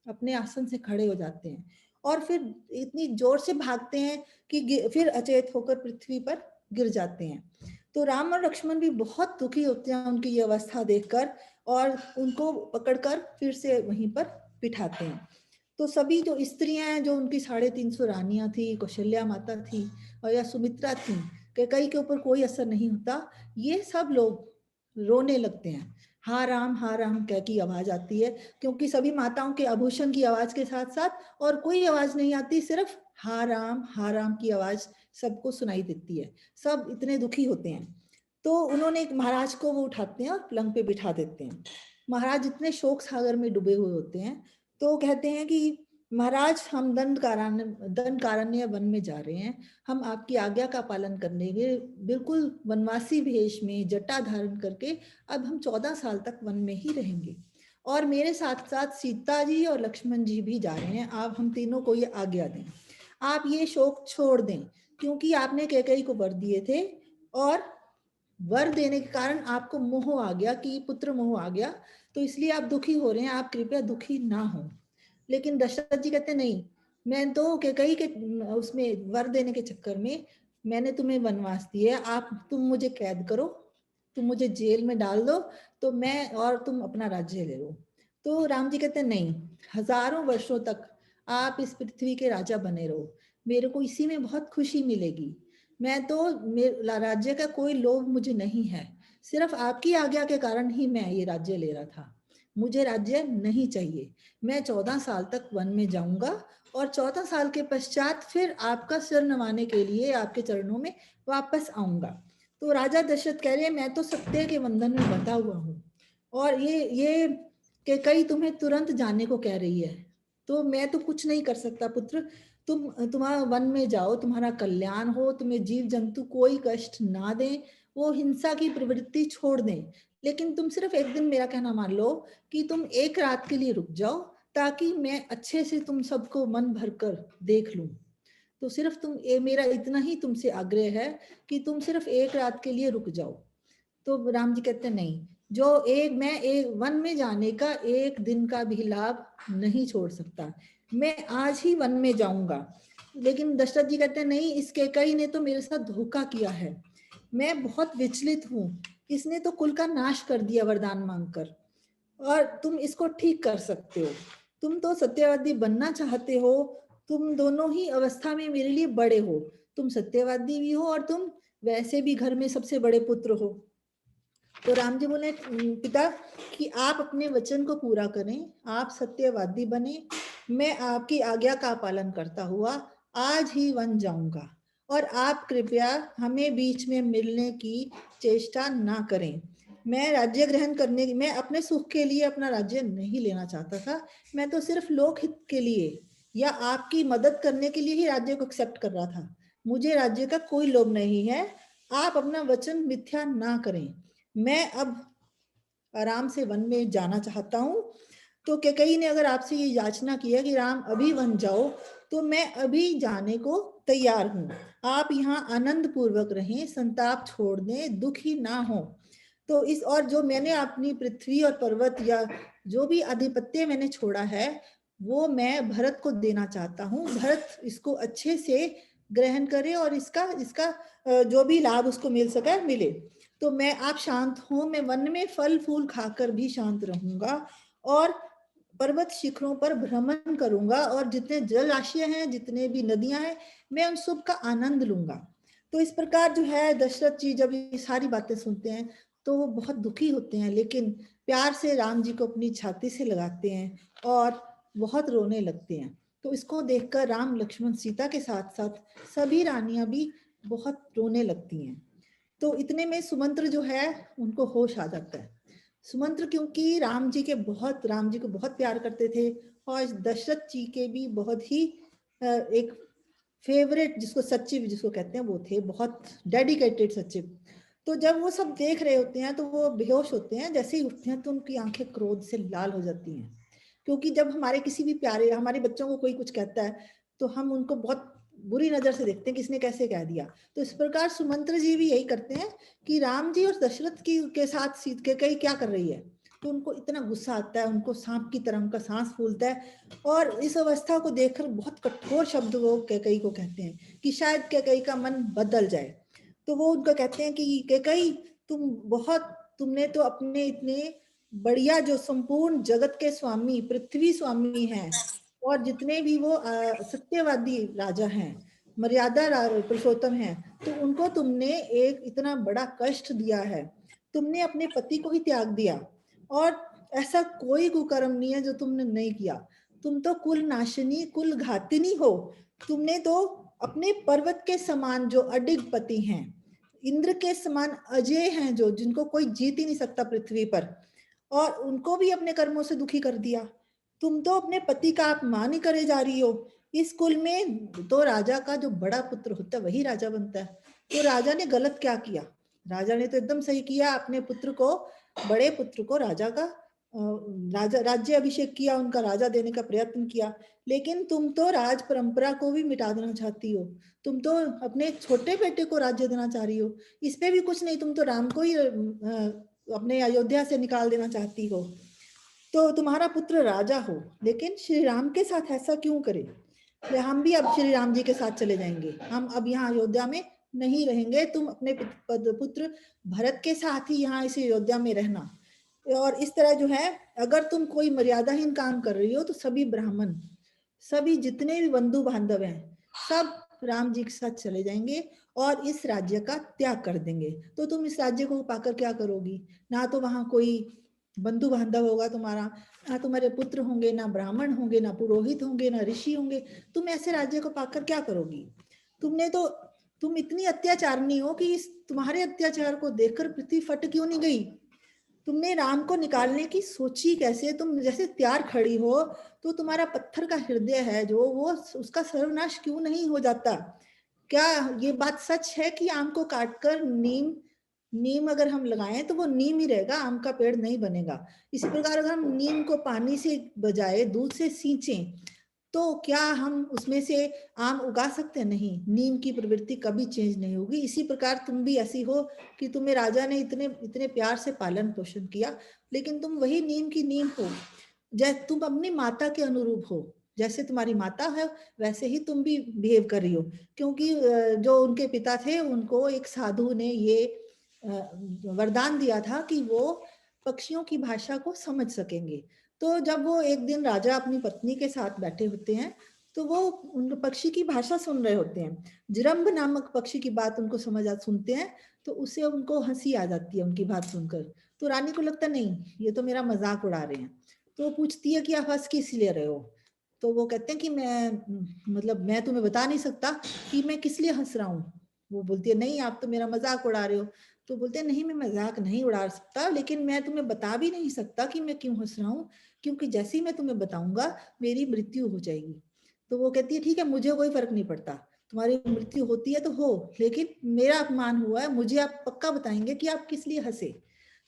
अपने आसन से खड़े हो जाते हैं और फिर इतनी जोर से भागते हैं कि फिर अचेत होकर पृथ्वी पर गिर जाते हैं। तो राम और लक्ष्मण भी बहुत दुखी होते हैं उनकी ये अवस्था देखकर, और उनको पकड़कर फिर से वहीं पर बिठाते हैं। तो सभी जो स्त्रियां हैं, जो उनकी 350 रानियां थी, कौशल्या माता थी और या सुमित्रा थी, कैकेयी के ऊपर कोई असर नहीं होता, ये सब लोग रोने लगते हैं। हा राम कह की आवाज आती है, क्योंकि सभी माताओं के आभूषण की आवाज के साथ साथ और कोई आवाज नहीं आती, सिर्फ हा राम की आवाज सबको सुनाई देती है। सब इतने दुखी होते हैं। तो उन्होंने एक महाराज को वो उठाते हैं और पलंग पे बिठा देते हैं। महाराज इतने शोक सागर में डूबे हुए होते हैं। तो कहते हैं कि महाराज, हम दंडकारण्य वन में जा रहे हैं, हम आपकी आज्ञा का पालन करने के बिल्कुल वनवासी भेष में जटा धारण करके अब हम 14 साल तक वन में ही रहेंगे, और मेरे साथ साथ सीता जी और लक्ष्मण जी भी जा रहे हैं। आप हम तीनों को ये आज्ञा दें, आप ये शोक छोड़ दें, क्योंकि आपने कैकेयी को वर दिए थे और वर देने के कारण आपको मोह आ गया, कि पुत्र मोह आ गया, तो इसलिए आप दुखी हो रहे हैं, आप कृपया दुखी ना हो। लेकिन दशरथ जी कहते नहीं, मैं तो कैकेयी के उसमें वर देने के चक्कर में मैंने तुम्हें वनवास दिया, तुम मुझे कैद करो, तुम मुझे जेल में डाल दो, तो मैं और तुम अपना राज्य ले लो। तो राम जी कहते नहीं, हजारों वर्षों तक आप इस पृथ्वी के राजा बने रहो, मेरे को इसी में बहुत खुशी मिलेगी। मैं तो राज्य का कोई लोभ मुझे नहीं है, सिर्फ आपकी आज्ञा के कारण ही मैं ये राज्य ले रहा था, मुझे राज्य नहीं चाहिए। मैं 14 साल तक वन में जाऊंगा और 14 साल के पश्चात फिर आपका सिर नवाने के लिए आपके चरणों में वापस आऊंगा। तो राजा दशरथ कह रहे हैं, मैं तो सत्य के बंधन में बंधा हुआ हूँ, और ये कैकेयी तुम्हें तुरंत जाने को कह रही है, तो मैं तो कुछ नहीं कर सकता पुत्र। तुम्हारा वन में जाओ, तुम्हारा कल्याण हो, तुम्हें जीव जंतु कोई कष्ट ना दें, वो हिंसा की प्रवृत्ति छोड़ दें, लेकिन तुम सिर्फ एक दिन मेरा कहना मान लो कि तुम एक रात के लिए रुक जाओ, ताकि मैं अच्छे से तुम सबको मन भरकर देख लूं। तो सिर्फ मेरा इतना ही तुमसे आग्रह है कि तुम सिर्फ एक रात के लिए रुक जाओ। तो राम जी कहते नहीं, मैं एक वन में जाने का एक दिन का भी लाभ नहीं छोड़ सकता, मैं आज ही वन में जाऊंगा। लेकिन दशरथ जी कहते हैं नहीं, इस कैकेयी ने तो मेरे साथ धोखा किया है, मैं बहुत विचलित हूँ, इसने तो कुल का नाश कर दिया वरदान मांगकर, और तुम इसको ठीक कर सकते हो। तुम तो सत्यवादी बनना चाहते हो, तुम दोनों ही अवस्था में मेरे लिए बड़े हो, तुम सत्यवादी भी हो और तुम वैसे भी घर में सबसे बड़े पुत्र हो। तो राम जी बोले, पिता कि आप अपने वचन को पूरा करें, आप सत्यवादी बने, मैं आपकी आज्ञा का पालन करता हुआ आज ही वन जाऊंगा, और आप कृपया हमें बीच में मिलने की चेष्टा ना करें। मैं राज्य ग्रहण करने, मैं अपने सुख के लिए अपना राज्य नहीं लेना चाहता था, मैं तो सिर्फ लोकहित के लिए या आपकी मदद करने के लिए ही राज्य को एक्सेप्ट कर रहा था। मुझे राज्य का कोई लोभ नहीं है, आप अपना वचन मिथ्या ना करें। मैं अब आराम से वन में जाना चाहता हूँ। तो कैकेयी ने अगर आपसे ये याचना किया कि राम अभी वन जाओ, तो मैं अभी जाने को तैयार हूँ। आप यहाँ आनंद पूर्वक रहें, संताप छोड़ दें, दुखी ना हो। तो इस, और जो मैंने अपनी पृथ्वी और पर्वत या जो भी आधिपत्य मैंने छोड़ा है, वो मैं भरत को देना चाहता हूँ। भरत इसको अच्छे से ग्रहण करे और इसका इसका जो भी लाभ उसको मिल सके मिले। तो मैं, आप शांत हो, मैं वन में फल फूल खाकर भी शांत रहूंगा, और पर्वत शिखरों पर भ्रमण करूंगा, और जितने जलाशय हैं, जितने भी नदियां हैं, मैं उन सब का आनंद लूंगा। तो इस प्रकार जो है, दशरथ जी जब ये सारी बातें सुनते हैं तो वो बहुत दुखी होते हैं, लेकिन प्यार से राम जी को अपनी छाती से लगाते हैं और बहुत रोने लगते हैं। तो इसको देखकर राम लक्ष्मण सीता के साथ साथ सभी रानियां भी बहुत रोने लगती हैं। तो इतने में सुमंत्र जो है उनको होश आ जाता है। सुमंत्र क्योंकि राम जी को बहुत प्यार करते थे, और दशरथ जी के भी बहुत ही एक फेवरेट, जिसको सचिव जिसको कहते हैं, वो थे बहुत डेडिकेटेड सचिव। तो जब वो सब देख रहे होते हैं तो वो बेहोश होते हैं, जैसे ही उठते हैं तो उनकी आंखें क्रोध से लाल हो जाती हैं। क्योंकि जब हमारे किसी भी प्यारे, हमारे बच्चों को कोई कुछ कहता है तो हम उनको बहुत बुरी नजर से देखते हैं कि इसने कैसे कह दिया। तो इस प्रकार सुमंत्र जी भी यही करते हैं कि राम जी और दशरथ की के साथ सीत के कई क्या कर रही है, तो उनको इतना गुस्सा आता है, उनको सांप की तरह उनका सांस फूलता है, और इस अवस्था को देखकर बहुत कठोर शब्द वो कैकेयी को कहते हैं कि शायद कैकेयी का मन बदल जाए। तो वो उनको कहते हैं कि कैकेयी, तुमने तो अपने इतने बढ़िया, जो संपूर्ण जगत के स्वामी पृथ्वी स्वामी हैं, और जितने भी वो सत्यवादी राजा हैं, मर्यादा पुरुषोत्तम हैं, तो उनको तुमने एक इतना बड़ा कष्ट दिया है। तुमने अपने पति को ही त्याग दिया, और ऐसा कोई कुकर्म नहीं है जो तुमने नहीं किया। तुम तो कुल नाशिनी, कुल घातिनी हो। तुमने तो अपने पर्वत के समान जो अडिग पति हैं, इंद्र के समान अजय हैं, जो जिनको कोई जीत ही नहीं सकता पृथ्वी पर, और उनको भी अपने कर्मों से दुखी कर दिया। तुम तो अपने पति का अपमान ही करे जा रही हो। इस कुल में तो राजा का जो बड़ा पुत्र होता है वही राजा बनता है। तो राजा ने गलत क्या किया? राजा ने तो एकदम सही किया, अपने पुत्र को, बड़े पुत्र को राजा का राजा राज्य अभिषेक किया, उनका राजा देने का प्रयत्न किया। लेकिन तुम तो राज परंपरा को भी मिटा देना चाहती हो। तुम तो अपने छोटे बेटे को राज्य देना चाह रही हो। इस पे भी कुछ नहीं, तुम तो राम को ही अपने अयोध्या से निकाल देना चाहती हो। तो तुम्हारा पुत्र राजा हो, लेकिन श्री राम के साथ ऐसा क्यों करे? हम भी अब श्री राम जी के साथ चले जाएंगे, हम अब यहाँ अयोध्या में नहीं रहेंगे। तुम अपने पुत्र भरत के साथ ही यहाँ इस अयोध्या में रहना। और इस तरह जो है, अगर तुम कोई मर्यादाहीन काम कर रही हो तो सभी ब्राह्मण, सभी जितने भी बंधु बांधव हैं, सब राम जी के साथ चले जाएंगे और इस राज्य का त्याग कर देंगे। तो तुम इस राज्य को पाकर क्या करोगी? ना तो वहां कोई बंधु बांधव होगा तुम्हारा, ना तुम्हारे पुत्र होंगे, ना ब्राह्मण होंगे, ना पुरोहित होंगे, ना ऋषि होंगे। तुम ऐसे राज्य को पाकर क्या करोगी? तुम इतनी अत्याचारनी हो कि इस तुम्हारे अत्याचार को देखकर पृथ्वी फट क्यों नहीं गई? तुमने राम को निकालने की सोची कैसे? तुम जैसे तैयार खड़ी हो, तो तुम्हारा पत्थर का हृदय है जो, वो उसका सर्वनाश क्यों नहीं हो जाता? क्या ये बात सच है कि आम को काटकर नीम अगर हम लगाएं तो वो नीम ही रहेगा, आम का पेड़ नहीं बनेगा। इसी प्रकार अगर हम नीम को पानी से बजाय दूध से सींचें, तो क्या हम उसमें से आम उगा सकते हैं? नहीं, नीम की प्रवृत्ति कभी चेंज नहीं होगी। इसी प्रकार तुम भी ऐसी हो कि तुम्हें राजा ने इतने इतने प्यार से पालन पोषण किया, लेकिन तुम वही नीम की नीम हो, जैसे तुम अपनी माता के अनुरूप हो। जैसे तुम्हारी माता है वैसे ही तुम भी बिहेव कर रही हो। क्योंकि जो उनके पिता थे उनको एक साधु ने ये वरदान दिया था कि वो पक्षियों की भाषा को समझ सकेंगे। तो जब वो एक दिन राजा अपनी पत्नी के साथ बैठे होते हैं तो वो उन पक्षी की भाषा सुन रहे होते हैं। जिरंब नामक पक्षी की बात उनको सुनते हैं तो उससे उनको हंसी आ जाती है उनकी बात सुनकर। तो रानी को लगता नहीं ये तो मेरा मजाक उड़ा रहे हैं। तो वो पूछती है कि आप हंस किस लिए रहे हो। तो वो कहते हैं कि मैं तुम्हें बता नहीं सकता कि मैं किस लिए हंस रहा हूँ। वो बोलती है नहीं आप तो मेरा मजाक उड़ा रहे हो। तो बोलते हैं नहीं मैं मजाक नहीं उड़ा सकता, लेकिन मैं तुम्हें बता भी नहीं सकता कि मैं क्यों हंस रहा हूँ, क्योंकि जैसे ही मैं तुम्हें बताऊंगा मेरी मृत्यु हो जाएगी। तो वो कहती है ठीक है मुझे कोई फर्क नहीं पड़ता, तुम्हारी मृत्यु होती है तो हो, लेकिन मेरा अपमान हुआ है, मुझे आप पक्का बताएंगे कि आप किस लिए हंसे।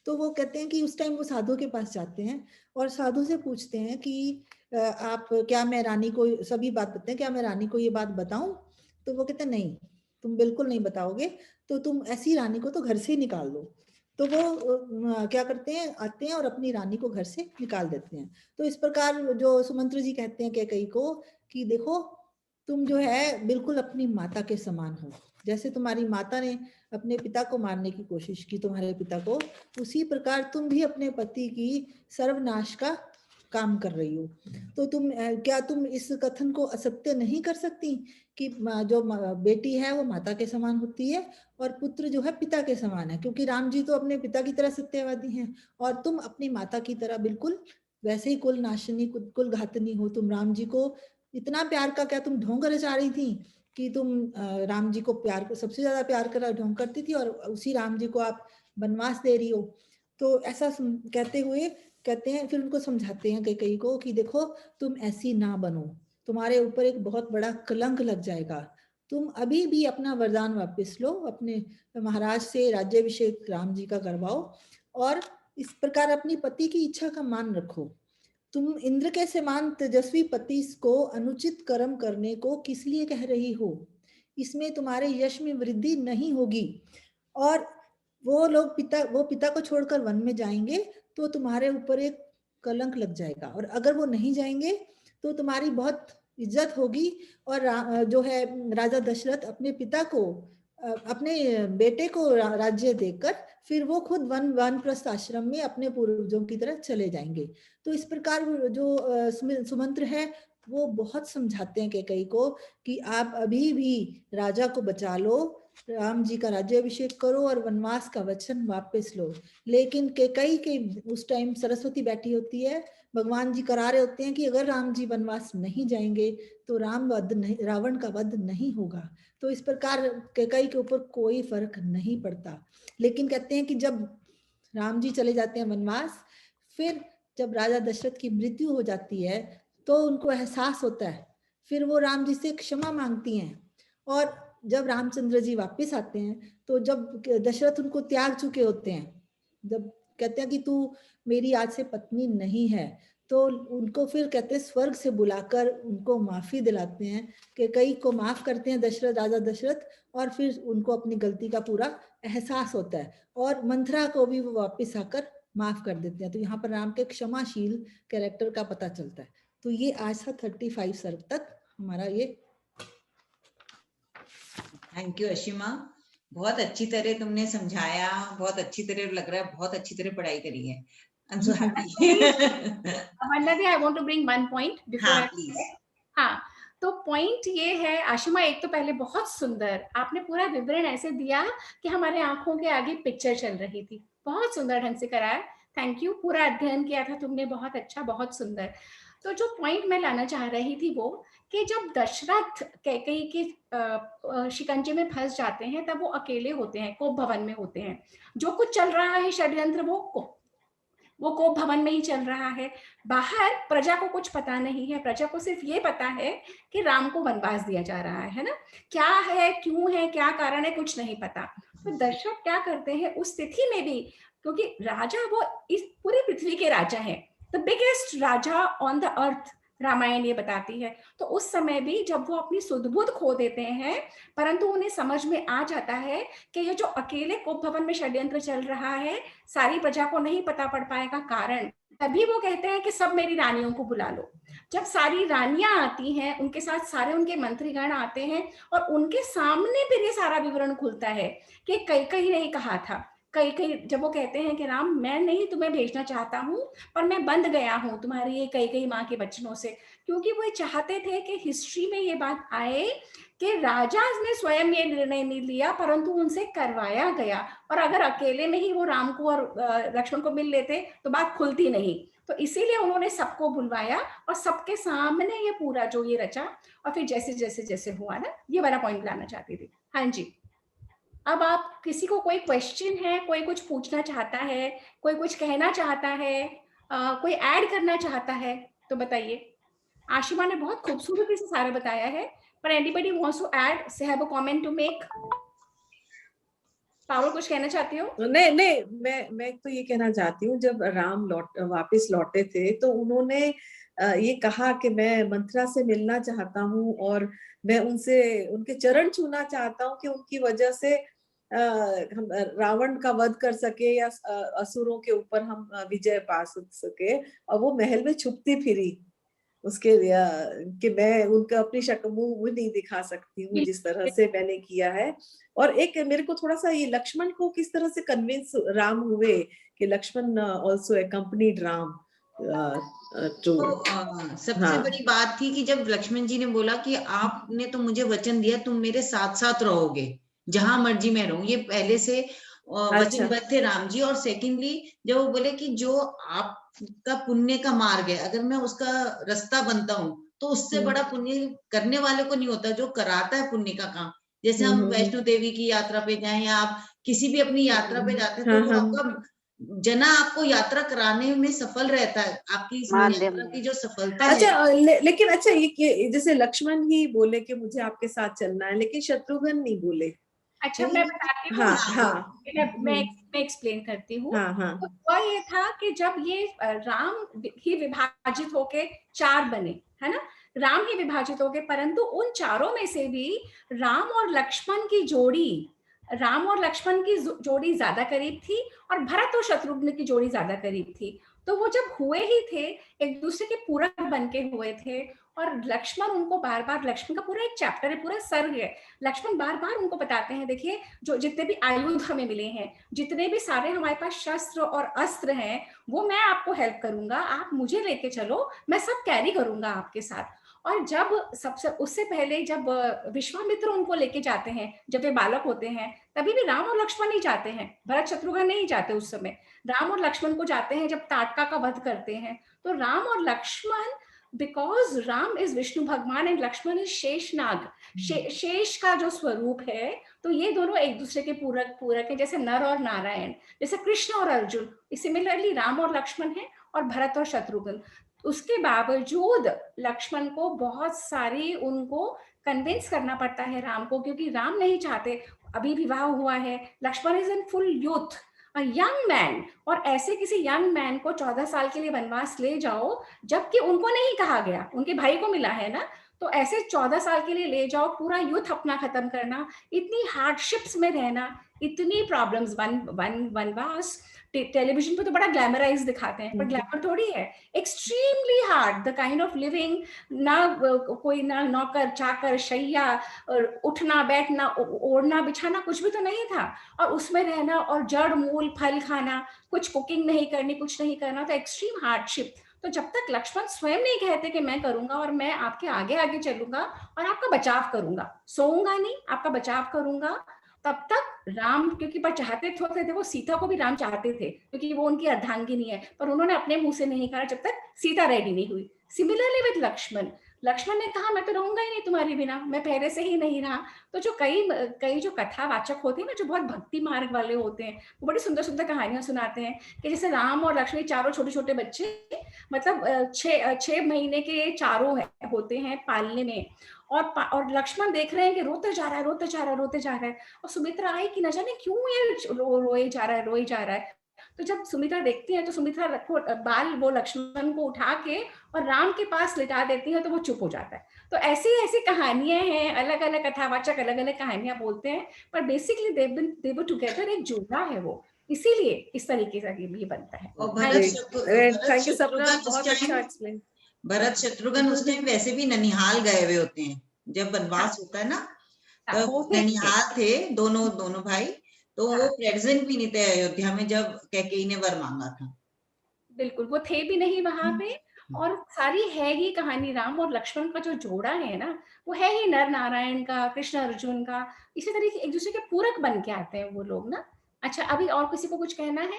तो वो कहते हैं कि उस टाइम वो साधु के पास जाते हैं और साधु से पूछते हैं कि आप क्या मैं रानी को सभी बात बताते हैं, क्या मैं रानी को ये बात बताऊं। तो वो कहते हैं नहीं तुम बिल्कुल नहीं बताओगे, तो तुम ऐसी रानी को तो घर से ही निकाल दो। तो वो क्या करते हैं आते हैं और अपनी रानी को घर से निकाल देते हैं। तो इस प्रकार जो सुमंत्र जी कहते हैं कैकेयी को कि देखो तुम जो है बिल्कुल अपनी माता के समान हो, जैसे तुम्हारी माता ने अपने पिता को मारने की कोशिश की तुम्हारे पिता को, उसी प्रकार तुम भी अपने पति की सर्वनाश का काम कर रही हो। तो क्या तुम इस कथन को असत्य नहीं कर सकती कि जो बेटी है वो माता के समान होती है और पुत्र जो है पिता के समान है, क्योंकि राम जी तो अपने पिता की तरह सत्यवादी हैं और तुम अपनी माता की तरह बिल्कुल वैसे ही कुल नाशनी कुल घातनी हो। तुम राम जी को इतना प्यार का क्या तुम ढोंग रचा रही थी कि तुम राम जी को सबसे ज्यादा प्यार कर ढोंग करती थी और उसी राम जी को आप वनवास दे रही हो। तो ऐसा कहते हुए कहते हैं, फिर उनको समझाते हैं कैकेयी को कि देखो तुम ऐसी ना बनो, तुम्हारे ऊपर एक बहुत बड़ा कलंक लग जाएगा, तुम अभी भी अपना वरदान वापस लो, अपने महाराज से राज्याभिषेक राम जी का करवाओ और इस प्रकार अपनी पति की इच्छा का मान रखो। तुम इंद्र के समान तेजस्वी पति को अनुचित कर्म करने को किस लिए कह रही हो, इसमें तुम्हारे यश में वृद्धि नहीं होगी और वो पिता को छोड़कर वन में जाएंगे तो तुम्हारे ऊपर एक कलंक लग जाएगा, और अगर वो नहीं जाएंगे तो तुम्हारी बहुत इज्जत होगी। और जो है राजा दशरथ अपने पिता को अपने बेटे को राज्य देकर फिर वो खुद वानप्रस्थ आश्रम में अपने पूर्वजों की तरह चले जाएंगे। तो इस प्रकार जो सुमंत्र है वो बहुत समझाते हैं कैकेयी को कि आप अभी भी राजा को बचा लो, राम जी का राज्याभिषेक करो और वनवास का वचन वापस लो। लेकिन कैकेयी के उस टाइम सरस्वती बैठी होती है, भगवान जी करा रहे होते हैं कि अगर राम जी वनवास नहीं जाएंगे तो रावण का वध नहीं होगा। तो इस प्रकार कैकेयी के ऊपर कोई फर्क नहीं पड़ता। लेकिन कहते हैं कि जब राम जी चले जाते हैं वनवास, फिर जब राजा दशरथ की मृत्यु हो जाती है तो उनको एहसास होता है, फिर वो राम जी से क्षमा मांगती हैं और जब रामचंद्र जी वापस आते हैं तो जब दशरथ उनको त्याग चुके होते हैं, जब कहते हैं कि तू मेरी आज से पत्नी नहीं है, तो उनको फिर कहते हैं स्वर्ग से बुलाकर उनको माफी दिलाते हैं, कैकेयी को माफ करते हैं राजा दशरथ, और फिर उनको अपनी गलती का पूरा एहसास होता है और मंथरा को भी वो वापस आकर माफ कर देते हैं। तो यहाँ पर राम के क्षमाशील कैरेक्टर का पता चलता है। तो ये आज था 35 सर्ग तक हमारा ये। थैंक यू अशीमा, बहुत अच्छी तरह तुमने समझाया, बहुत अच्छी तरह लग रहा है, बहुत अच्छी तरह पढ़ाई करी है। I'm so happy. Vandana, I want to bring one point before हाँ, I please. हाँ, तो पॉइंट ये है आशिमा, एक तो पहले बहुत सुंदर आपने पूरा विवरण ऐसे दिया कि हमारे आंखों के आगे पिक्चर चल रही थी, बहुत सुंदर ढंग से कराया, थैंक यू। पूरा अध्ययन किया था तुमने, बहुत अच्छा, बहुत सुंदर। तो जो पॉइंट मैं लाना चाह रही थी वो कि जब दशरथ कैकेयी के शिकंजे में फंस जाते हैं तब वो अकेले होते हैं, कोप भवन में होते हैं, जो कुछ चल रहा है षड्यंत्र वो कोप भवन में ही चल रहा है, बाहर प्रजा को कुछ पता नहीं है, प्रजा को सिर्फ ये पता है कि राम को वनवास दिया जा रहा है ना, क्या है, क्यों है, क्या कारण है, कुछ नहीं पता। तो दशरथ क्या करते हैं उस स्थिति में भी, क्योंकि राजा वो इस पूरी पृथ्वी के राजा है, the biggest raja on the earth, Ramayan ये बताती है। तो उस समय भी जब वो अपनी सुध-बुध खो देते हैं, परंतु उन्हें समझ में आ जाता है कि ये जो अकेले कोप भवन में षड्यंत्र चल रहा है, सारी प्रजा को नहीं पता पड़ पाएगा कारण, तभी वो कहते हैं कि सब मेरी रानियों को बुला लो। जब सारी रानियां आती हैं, उनके साथ सारे उनके मंत्रीगण आते हैं और उनके सामने फिर ये सारा विवरण खुलता है कि कैकेयी ने कहा था। कैकेयी जब वो कहते हैं कि राम, मैं नहीं तुम्हें भेजना चाहता हूँ, पर मैं बंध गया हूँ तुम्हारी ये कैकेयी माँ के वचनों से, क्योंकि वो चाहते थे कि हिस्ट्री में ये बात आए कि राजा ने स्वयं ये निर्णय नहीं लिया, परंतु उनसे करवाया गया। और अगर अकेले में ही वो राम को और लक्ष्मण को मिल लेते तो बात खुलती नहीं। तो इसीलिए उन्होंने सबको बुलवाया और सबके सामने ये पूरा जो ये रचा, और फिर जैसे जैसे जैसे हुआ ना, ये वाला पॉइंट लाना चाहती थी। हाँ जी, अब आप किसी को कोई क्वेश्चन है, कोई कुछ पूछना चाहता है, कोई कुछ कहना चाहता है, कोई ऐड करना चाहता है तो बताइए। आशिमा ने बहुत खूबसूरती से सारा बताया है, पर anybody wants to add, say have a comment to make? पावल, कुछ कहना चाहती हो? नहीं नहीं, मैं तो ये कहना चाहती हूँ, जब राम वापस लौटे थे तो उन्होंने ये कहा कि मैं मंथरा से मिलना चाहता हूँ और मैं उनसे उनके चरण छूना चाहता हूँ कि उनकी वजह से हम रावण का वध कर सके या असुरों के ऊपर हम विजय पा सके। और वो महल में छुपती फिरी उसके कि मैं उनका अपनी शक्ल मुंह नहीं दिखा सकती हूँ जिस तरह से मैंने किया है। और एक मेरे को थोड़ा सा ये लक्ष्मण को किस तरह से कन्विंस राम हुए कि Lakshman also accompanied Ram too. सबसे बड़ी बात थी कि जब लक्ष्मण जी ने बोला कि आपने तो मुझे वचन दिया तुम मेरे साथ साथ रहोगे, जहां मर्जी मैं रहूं, ये पहले से वचनबद्ध थे राम जी। और सेकेंडली जब वो बोले कि जो आपका पुण्य का मार्ग है, अगर मैं उसका रास्ता बनता हूँ तो उससे बड़ा पुण्य करने वाले को नहीं होता, जो कराता है पुण्य का काम। जैसे हम वैष्णो देवी की यात्रा पे जाएं या आप किसी भी अपनी यात्रा पे जाते हैं, तो वो आपका जना आपको यात्रा कराने में सफल रहता है, आपकी इस यात्रा की जो सफलता है। अच्छा, लेकिन अच्छा ये जैसे लक्ष्मण ही बोले कि मुझे आपके साथ चलना है, लेकिन शत्रुघ्न नहीं बोले। अच्छा, मैं बताती हूँ। हाँ हाँ, मैं एक्सप्लेन करती हूँ। हाँ हाँ, तो हुआ ये था कि जब ये राम ही विभाजित होके 4 बने, है ना, राम ही विभाजित हो गए, परंतु उन चारों में से भी राम और लक्ष्मण की जोड़ी ज्यादा करीब थी और भरत और शत्रुघ्न की जोड़ी ज्यादा करीब थी। तो वो जब हुए ही थे, एक दूसरे के पूरक बन के हुए थे। और लक्ष्मण उनको बार बार, लक्ष्मण का पूरा एक चैप्टर है, पूरा सर्ग है, लक्ष्मण बार बार उनको बताते हैं, देखिए जो जितने भी आयुध हमें मिले हैं, जितने भी सारे हमारे पास शस्त्र और अस्त्र हैं, वो मैं आपको हेल्प करूंगा, आप मुझे लेके चलो, मैं सब कैरी करूंगा आपके साथ। और जब सबसे उससे पहले जब विश्वामित्र उनको लेके जाते हैं, जब वे बालक होते हैं, तभी भी राम और लक्ष्मण ही जाते हैं, भरत शत्रुघ्न नहीं जाते उस समय। राम और लक्ष्मण को जाते हैं जब ताटका का वध करते हैं। तो राम और लक्ष्मण, बिकॉज राम इज विष्णु भगवान एंड लक्ष्मण इज शेषनाग, शेष का जो स्वरूप है, तो ये दोनों एक दूसरे के पूरक है, जैसे नर और नारायण, जैसे कृष्ण और अर्जुन। सिमिलरली राम और लक्ष्मण है और भरत और शत्रुघ्न। उसके बावजूद लक्ष्मण को बहुत सारी उनको कन्विंस करना पड़ता है राम को, क्योंकि राम नहीं चाहते, अभी विवाह हुआ है, Lakshman is in full youth, young man, और ऐसे किसी यंग मैन को 14 साल के लिए वनवास ले जाओ, जबकि उनको नहीं कहा गया, उनके भाई को मिला है ना, तो ऐसे 14 साल के लिए ले जाओ, पूरा यूथ अपना खत्म करना, इतनी हार्डशिप्स में रहना, इतनी प्रॉब्लम्स। वनवास टेलीविजन पे तो बड़ा ग्लैमराइज दिखाते हैं, पर ग्लैमर थोड़ी है, extremely hard, the kind of living, ना कोई ना नौकर चाकर शैया, उठना बैठना ओढ़ना बिछाना कुछ भी तो नहीं था, और उसमें रहना और जड़ मूल फल खाना, कुछ कुकिंग नहीं करनी, कुछ नहीं करना, तो एक्सट्रीम हार्डशिप। तो जब तक लक्ष्मण स्वयं नहीं कहते कि मैं करूंगा और मैं आपके आगे आगे चलूंगा और आपका बचाव करूंगा, सोऊंगा नहीं, आपका बचाव करूंगा, तब तक राम, क्योंकि पर चाहते थे वो, सीता को भी राम चाहते थे क्योंकि वो उनकी अर्धांगिनी है, पर उन्होंने अपने मुंह से नहीं कहा जब तक सीता रेडी नहीं हुई। सिमिलरली विद लक्ष्मण ने कहा मैं तो रहूंगा ही नहीं तुम्हारे बिना, मैं पहले से ही नहीं रहा। तो जो कई जो कथावाचक होते हैं ना, जो बहुत भक्ति मार्ग वाले होते हैं, वो बड़ी सुंदर सुंदर कहानियां सुनाते हैं कि जैसे राम और लक्ष्मण चारों छोटे छोटे बच्चे, मतलब 6 महीने के चारों होते हैं पालने में, और लक्ष्मण देख रहे हैं कि रोते जा रहा है, और सुमित्रा आई कि न जाने क्यों ये रोए जा रहा है। तो जब सुमित्रा देखती है तो सुमित्रा बाल वो लक्ष्मण को उठा के और राम के पास लिटा देती है, तो वो चुप हो जाता है। तो ऐसी ऐसी कहानियां हैं, अलग अलग कथावाचक अलग अलग कहानियां बोलते हैं, पर बेसिकली दे वर टुगेदर, एक जोड़ा है वो। इसीलिए इस तरीके से ये बनता है। और थैंक यू सपना, बहुत अच्छा एक्सप्लेन। भरत शत्रुघ्न उस टाइम वैसे भी ननिहाल गए हुए होते हैं जब वनवास होता है ना, तब ननिहाल थे दोनों भाई, तो वो प्रेजेंट भी नहीं थे अयोध्या में जब कैकेयी ने वर मांगा था। बिल्कुल, वो थे भी नहीं वहां पे। और सारी है ही कहानी राम और लक्ष्मण का जो जोड़ा है ना, वो है ही नर नारायण का, कृष्ण अर्जुन का। इसी तरीके एक दूसरे के पूरक बन के आते हैं वो लोग ना। अच्छा, अभी और किसी को कुछ कहना है?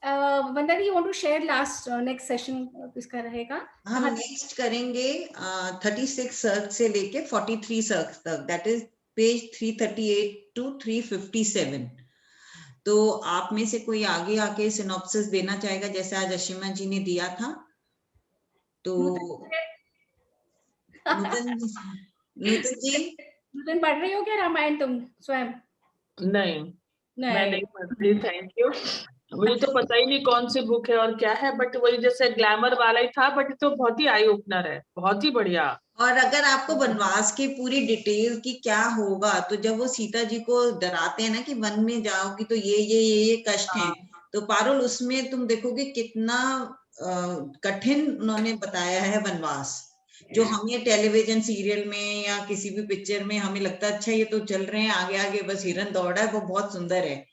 Vandana di, you want to share last next session किसका रहेगा? हम नेक्स्ट करेंगे 36 सर्ग से लेके 43 सर्ग तक, दैट इज पेज 338 टू 357। तो आप में से कोई आगे आके सिनॉप्सिस देना चाहेगा, जैसे आज अशीमा जी ने दिया था? तो नूतन जी, नूतन पढ़ रही हो क्या रामायण तुम स्वयं? नहीं, मैं नहीं पढ़ रही, थैंक यू। मुझे तो पता ही नहीं कौन सी बुक है और क्या है, बट वही जैसे ग्लैमर वाला ही था, बट तो बहुत ही आई ओपनर है, बहुत ही बढ़िया। और अगर आपको वनवास की पूरी डिटेल की क्या होगा, तो जब वो सीता जी को डराते हैं ना कि वन में जाओगी तो ये कष्ट है, तो पारुल उसमें तुम देखोगे कितना कठिन उन्होंने बताया है वनवास। जो हमें टेलीविजन सीरियल में या किसी भी पिक्चर में हमें लगता है अच्छा ये तो चल रहे हैं आगे आगे बस हिरन दौड़ा है, वो बहुत सुंदर है।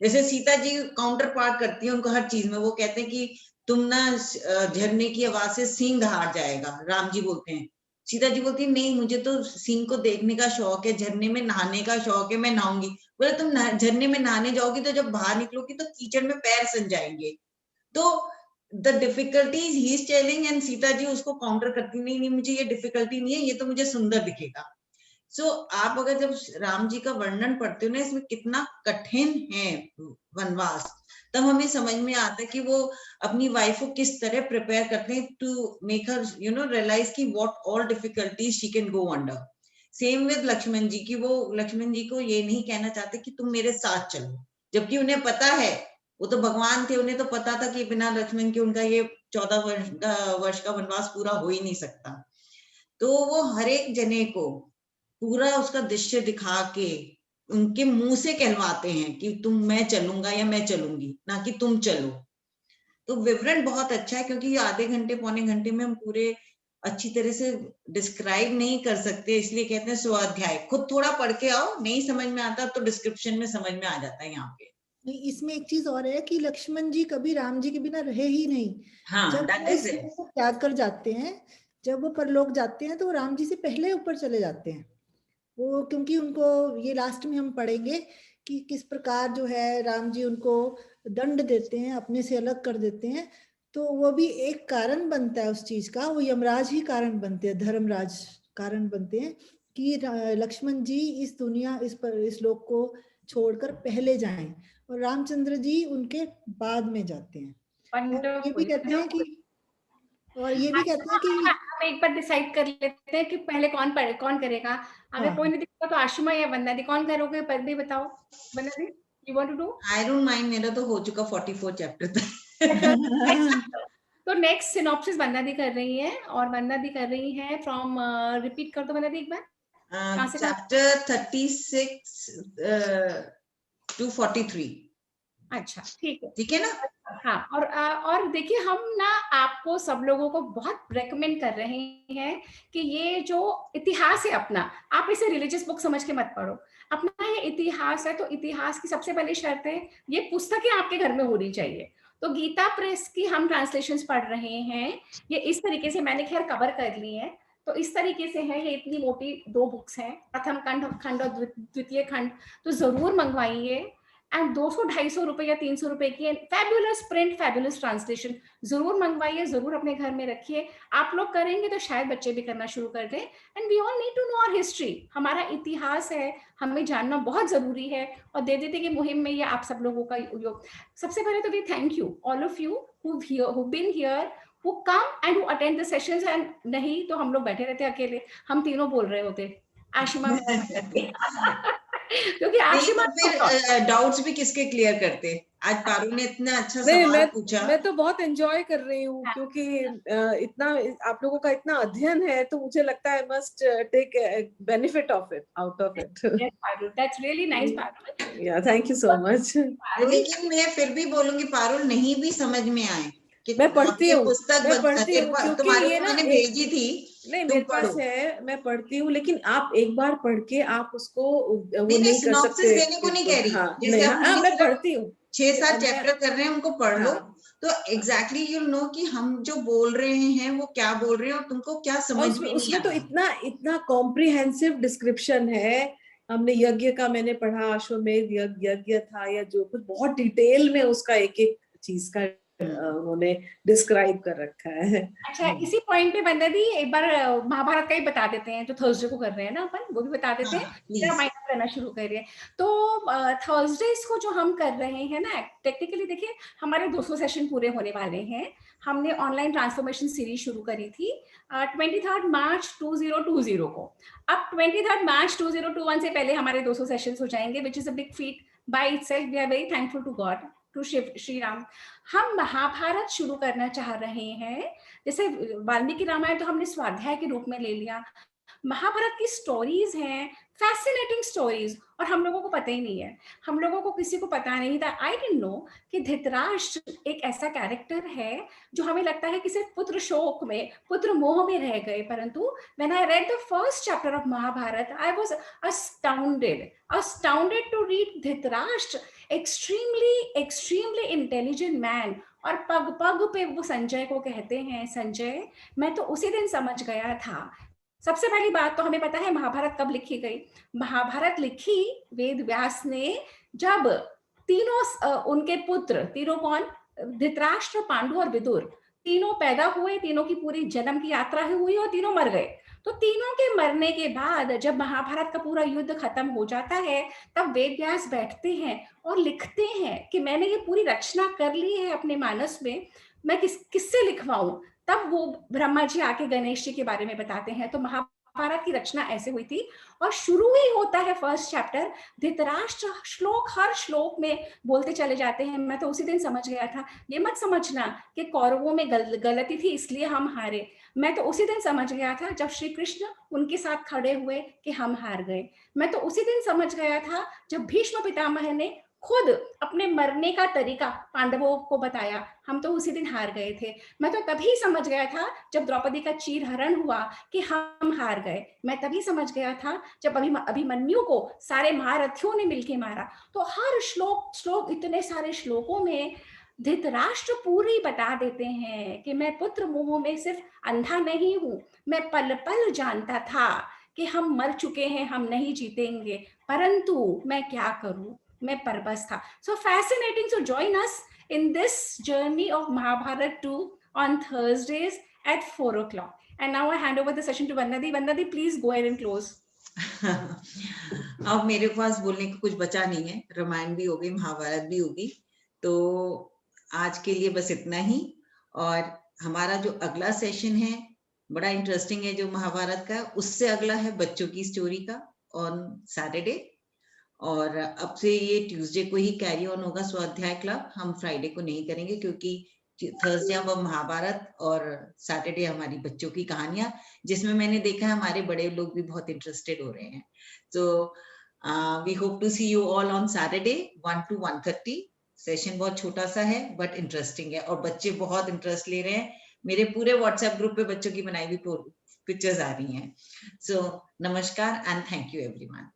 जैसे सीता जी काउंटर पार्ट करती है उनको हर चीज में, वो कहते हैं कि तुम ना झरने की आवाज से सिंह हार जाएगा, राम जी बोलते हैं। सीता जी बोलती है नहीं, मुझे तो सिंह को देखने का शौक है, झरने में नहाने का शौक है, मैं नहाऊंगी। बोले तुम झरने में नहाने जाओगी तो जब बाहर निकलोगी तो कीचड़ में पैर सन जाएंगे। तो the difficulties he is telling and Sita ji उसको काउंटर करती नहीं, मुझे ये डिफिकल्टी नहीं है, ये तो मुझे सुंदर दिखेगा। सो आप अगर जब राम जी का वर्णन पढ़ते हो ना, इसमें कितना कठिन है वनवास, तब हमें समझ में आता है कि वो अपनी वाइफ को किस तरह प्रिपेयर करते हैं टू मेक हर रियलाइज कि what all difficulties she can go under. Same with Lakshman ji की, वो लक्ष्मण जी को ये नहीं कहना चाहते कि तुम मेरे साथ चलो, जबकि उन्हें पता है, वो तो भगवान थे, उन्हें तो पता था कि बिना लक्ष्मण के उनका ये 14 वर्ष का वनवास पूरा हो ही नहीं सकता। तो वो हर एक जने को पूरा उसका दृश्य दिखा के उनके मुंह से कहलवाते हैं कि मैं चलूंगा या मैं चलूंगी, ना कि तुम चलो। तो विवरण बहुत अच्छा है, क्योंकि आधे घंटे पौने घंटे में हम पूरे अच्छी तरह से डिस्क्राइब नहीं कर सकते, इसलिए कहते हैं स्वाध्याय। खुद थोड़ा पढ़ के आओ, नहीं समझ में आता तो डिस्क्रिप्शन में समझ में आ जाता है यहाँ पे। इसमें एक चीज और है कि लक्ष्मण जी कभी राम जी के बिना रहे ही नहीं। हाँ, जब वो त्याग कर जाते हैं, जब वो परलोक जाते हैं, तो राम जी से पहले ऊपर चले जाते हैं वो, क्योंकि उनको ये लास्ट में हम पढ़ेंगे कि किस प्रकार जो है राम जी उनको दंड देते हैं, अपने से अलग कर देते हैं। तो वो भी एक कारण बनता है उस चीज का, वो यमराज ही कारण बनते हैं, धर्मराज कारण बनते हैं कि लक्ष्मण जी इस दुनिया इस लोक को छोड़कर पहले जाएं और रामचंद्र जी उनके बाद में जाते हैं। और ये भी कहते हैं कि हम एक बार डिसाइड कर लेते हैं कि पहले कौन करेगा। अगर कोई नहीं दिखता तो आशिमा या वंदना दी, कौन करोगे पर भी बताओ। Vandana di, you want to do? I don't mind, मेरा तो हो चुका 44 चैप्टर तक। तो नेक्स्ट सिनॉप्सिस वंदना दी कर रही है, और वंदना दी कर रही है फ्रॉम, रिपीट कर दो वंदना दी एक बार। Chapter 36 to 43। अच्छा, ठीक है ना? हाँ, और देखिए, हम ना आपको सब लोगों को बहुत रेकमेंड कर रहे हैं कि ये जो इतिहास है अपना, आप इसे रिलीजियस बुक समझ के मत पढ़ो। अपना ये इतिहास है, तो इतिहास की सबसे पहली शर्त है ये पुस्तकें आपके घर में होनी चाहिए। तो गीता प्रेस की हम ट्रांसलेशंस पढ़ रहे हैं, ये इस तरीके से, मैंने खैर कवर कर ली है, तो इस तरीके से है, ये इतनी मोटी 2 बुक्स हैं, प्रथम खंड और द्वितीय खंड, तो जरूर मंगवाइए। एंड 200-250 रुपए या 300 रुपए की फैबुलस प्रिंट, फैबुलस ट्रांसलेशन जरूर मंगवाइए, जरूर अपने घर में रखिए। आप लोग करेंगे तो शायद बच्चे भी करना शुरू कर दें। And we all need to know our history, हमारा इतिहास है, हमें जानना बहुत जरूरी है। और दे देते कि मुहिम में ये आप सब लोगों का योग। सबसे पहले तो we thank you all of you who've been here, who come and who attend the sessions, and नहीं तो हम लोग बैठे रहते अकेले, हम तीनों बोल रहे होते, आशिमा क्योंकि आशिमा फिर डाउट्स भी किसके क्लियर करते? आज पारुल ने इतना अच्छा सवाल पूछा। मैं तो बहुत एंजॉय कर रही हूँ क्योंकि इतना आप लोगों का इतना अध्ययन है, तो मुझे लगता है must take benefit of it, out of it. That's really nice, Parul. या थैंक यू सो मच। लेकिन मैं फिर भी बोलूंगी पारुल, नहीं भी समझ में आए कि मैं पढ़ती हूँ, पुस्तक तुम्हारे को मैंने भेजी थी, नहीं मेरे पास है, मैं पढ़ती हूँ, लेकिन आप एक बार पढ़ के आप उसको वो नहीं कर सकते। देने को नहीं कह रही, जैसे मैं पढ़ती हूँ, 6-7 चैप्टर कर रहे हैं, उनको पढ़ लो तो एग्जैक्टली यू नो कि हम जो बोल रहे हैं वो क्या बोल रहे हैं और तुमको क्या समझ में नहीं उसमें तो इतना कॉम्प्रिहेंसिव डिस्क्रिप्शन है। हमने यज्ञ का मैंने पढ़ा, अश्वमेध यज्ञ था या जो कुछ, बहुत डिटेल में उसका एक एक चीज का उन्होंने डिस्क्राइब कर रखा है। अच्छा, इसी पॉइंट पे वंदना दी एक बार महाभारत का ही बता देते हैं, जो थर्सडे को कर रहे हैं ना अपन, वो भी बता देते हैं, मेरा माइंड करना शुरू करिए। तो थर्सडेज को जो हम कर रहे हैं ना, टेक्निकली देखिए हमारे 200 सेशन पूरे होने वाले हैं। हमने ऑनलाइन ट्रांसफॉर्मेशन सीरीज शुरू करी थी 23 मार्च 2020 को। अब 23 मार्च 2021 से पहले हमारे 200 सेशंस हो जाएंगे, which is a big feat by itself. We are very thankful to God, to Shri Ram. हम महाभारत शुरू करना चाह रहे हैं। जैसे वाल्मीकि रामायण तो हमने स्वाध्याय के रूप में ले लिया, महाभारत की स्टोरीज हैं, फैसिनेटिंग स्टोरीज, और हम लोगों को पता ही नहीं है, हम लोगों को किसी को पता नहीं था। आई डिडंट नो कि धृतराष्ट्र एक ऐसा कैरेक्टर है जो हमें लगता है कि सिर्फ पुत्र शोक में, पुत्र मोह में रह गए, परंतु when I read the first chapter of Mahabharat I was astounded to read Dhritarashtra, extremely intelligent man, और पग पग पे वो संजय को कहते हैं संजय। मैं तो उसी दिन समझ गया था। सबसे पहली बात तो हमें पता है महाभारत कब लिखी गई। महाभारत लिखी वेद व्यास ने जब तीनों उनके पुत्र, तीनों कौन, धृतराष्ट्र, पांडु और विदुर, तीनों पैदा हुए, तीनों की पूरी जन्म की यात्रा हुई और तीनों मर गए। तो तीनों के मरने के बाद जब महाभारत का पूरा युद्ध खत्म हो जाता है, तब वेद व्यास बैठते हैं और लिखते हैं कि मैंने ये पूरी रचना कर ली है अपने मानस में, मैं किससे लिखवाऊं। तब वो ब्रह्मा जी आके गणेश जी के बारे में बताते हैं। तो महाभारत की रचना ऐसे हुई थी, और शुरू ही होता है फर्स्ट चैप्टर, धृतराष्ट्र श्लोक हर श्लोक में बोलते चले जाते हैं। मैं तो उसी दिन समझ गया था, ये मत समझना कि कौरवों में गलती थी इसलिए हम हारे। मैं तो उसी दिन समझ गया था जब श्री कृष्ण उनके साथ खड़े हुए कि हम हार गए। मैं तो उसी दिन समझ गया था जब भीष्म पितामह ने खुद अपने मरने का तरीका पांडवों को बताया, हम तो उसी दिन हार गए थे। मैं तो तभी समझ गया था जब द्रौपदी का चीरहरण हुआ कि हम हार गए। मैं तभी समझ गया था जब अभिमन्यु को सारे महारथियों ने मिलकर मारा। तो हर श्लोक इतने सारे श्लोकों में धृतराष्ट्र पूरी बता देते हैं कि मैं पुत्र मोह में सिर्फ अंधा नहीं हूं, मैं पल पल जानता था कि हम मर चुके हैं, हम नहीं जीतेंगे, परंतु मैं क्या करूं, मैं परबस था। So fascinating. So join us in this journey of Mahabharata 2 on Thursdays at 4 o'clock. And now I hand over the session to Vandana Di. Vandana Di, please go ahead and close. अब मेरे पास बोलने को कुछ बचा नहीं है, रामायण भी हो गई, महाभारत भी होगी, तो आज के लिए बस इतना ही। और हमारा जो अगला सेशन है बड़ा इंटरेस्टिंग है, जो महाभारत का, उससे अगला है बच्चों की स्टोरी का ऑन सैटरडे, और अब से ये ट्यूसडे को ही कैरी ऑन होगा स्वाध्याय क्लब। हम फ्राइडे को नहीं करेंगे क्योंकि थर्सडे हम महाभारत और सैटरडे हमारी बच्चों की कहानियां, जिसमें मैंने देखा है हमारे बड़े लोग भी बहुत इंटरेस्टेड हो रहे हैं। So we hope to see you all on Saturday 1 to 1:30। Session बहुत छोटा सा है बट इंटरेस्टिंग है, और बच्चे बहुत इंटरेस्ट ले रहे हैं। मेरे पूरे व्हाट्सएप ग्रुप पे बच्चों की बनाई हुई पिक्चर्स आ रही हैं। सो नमस्कार एंड थैंक यू एवरीवन।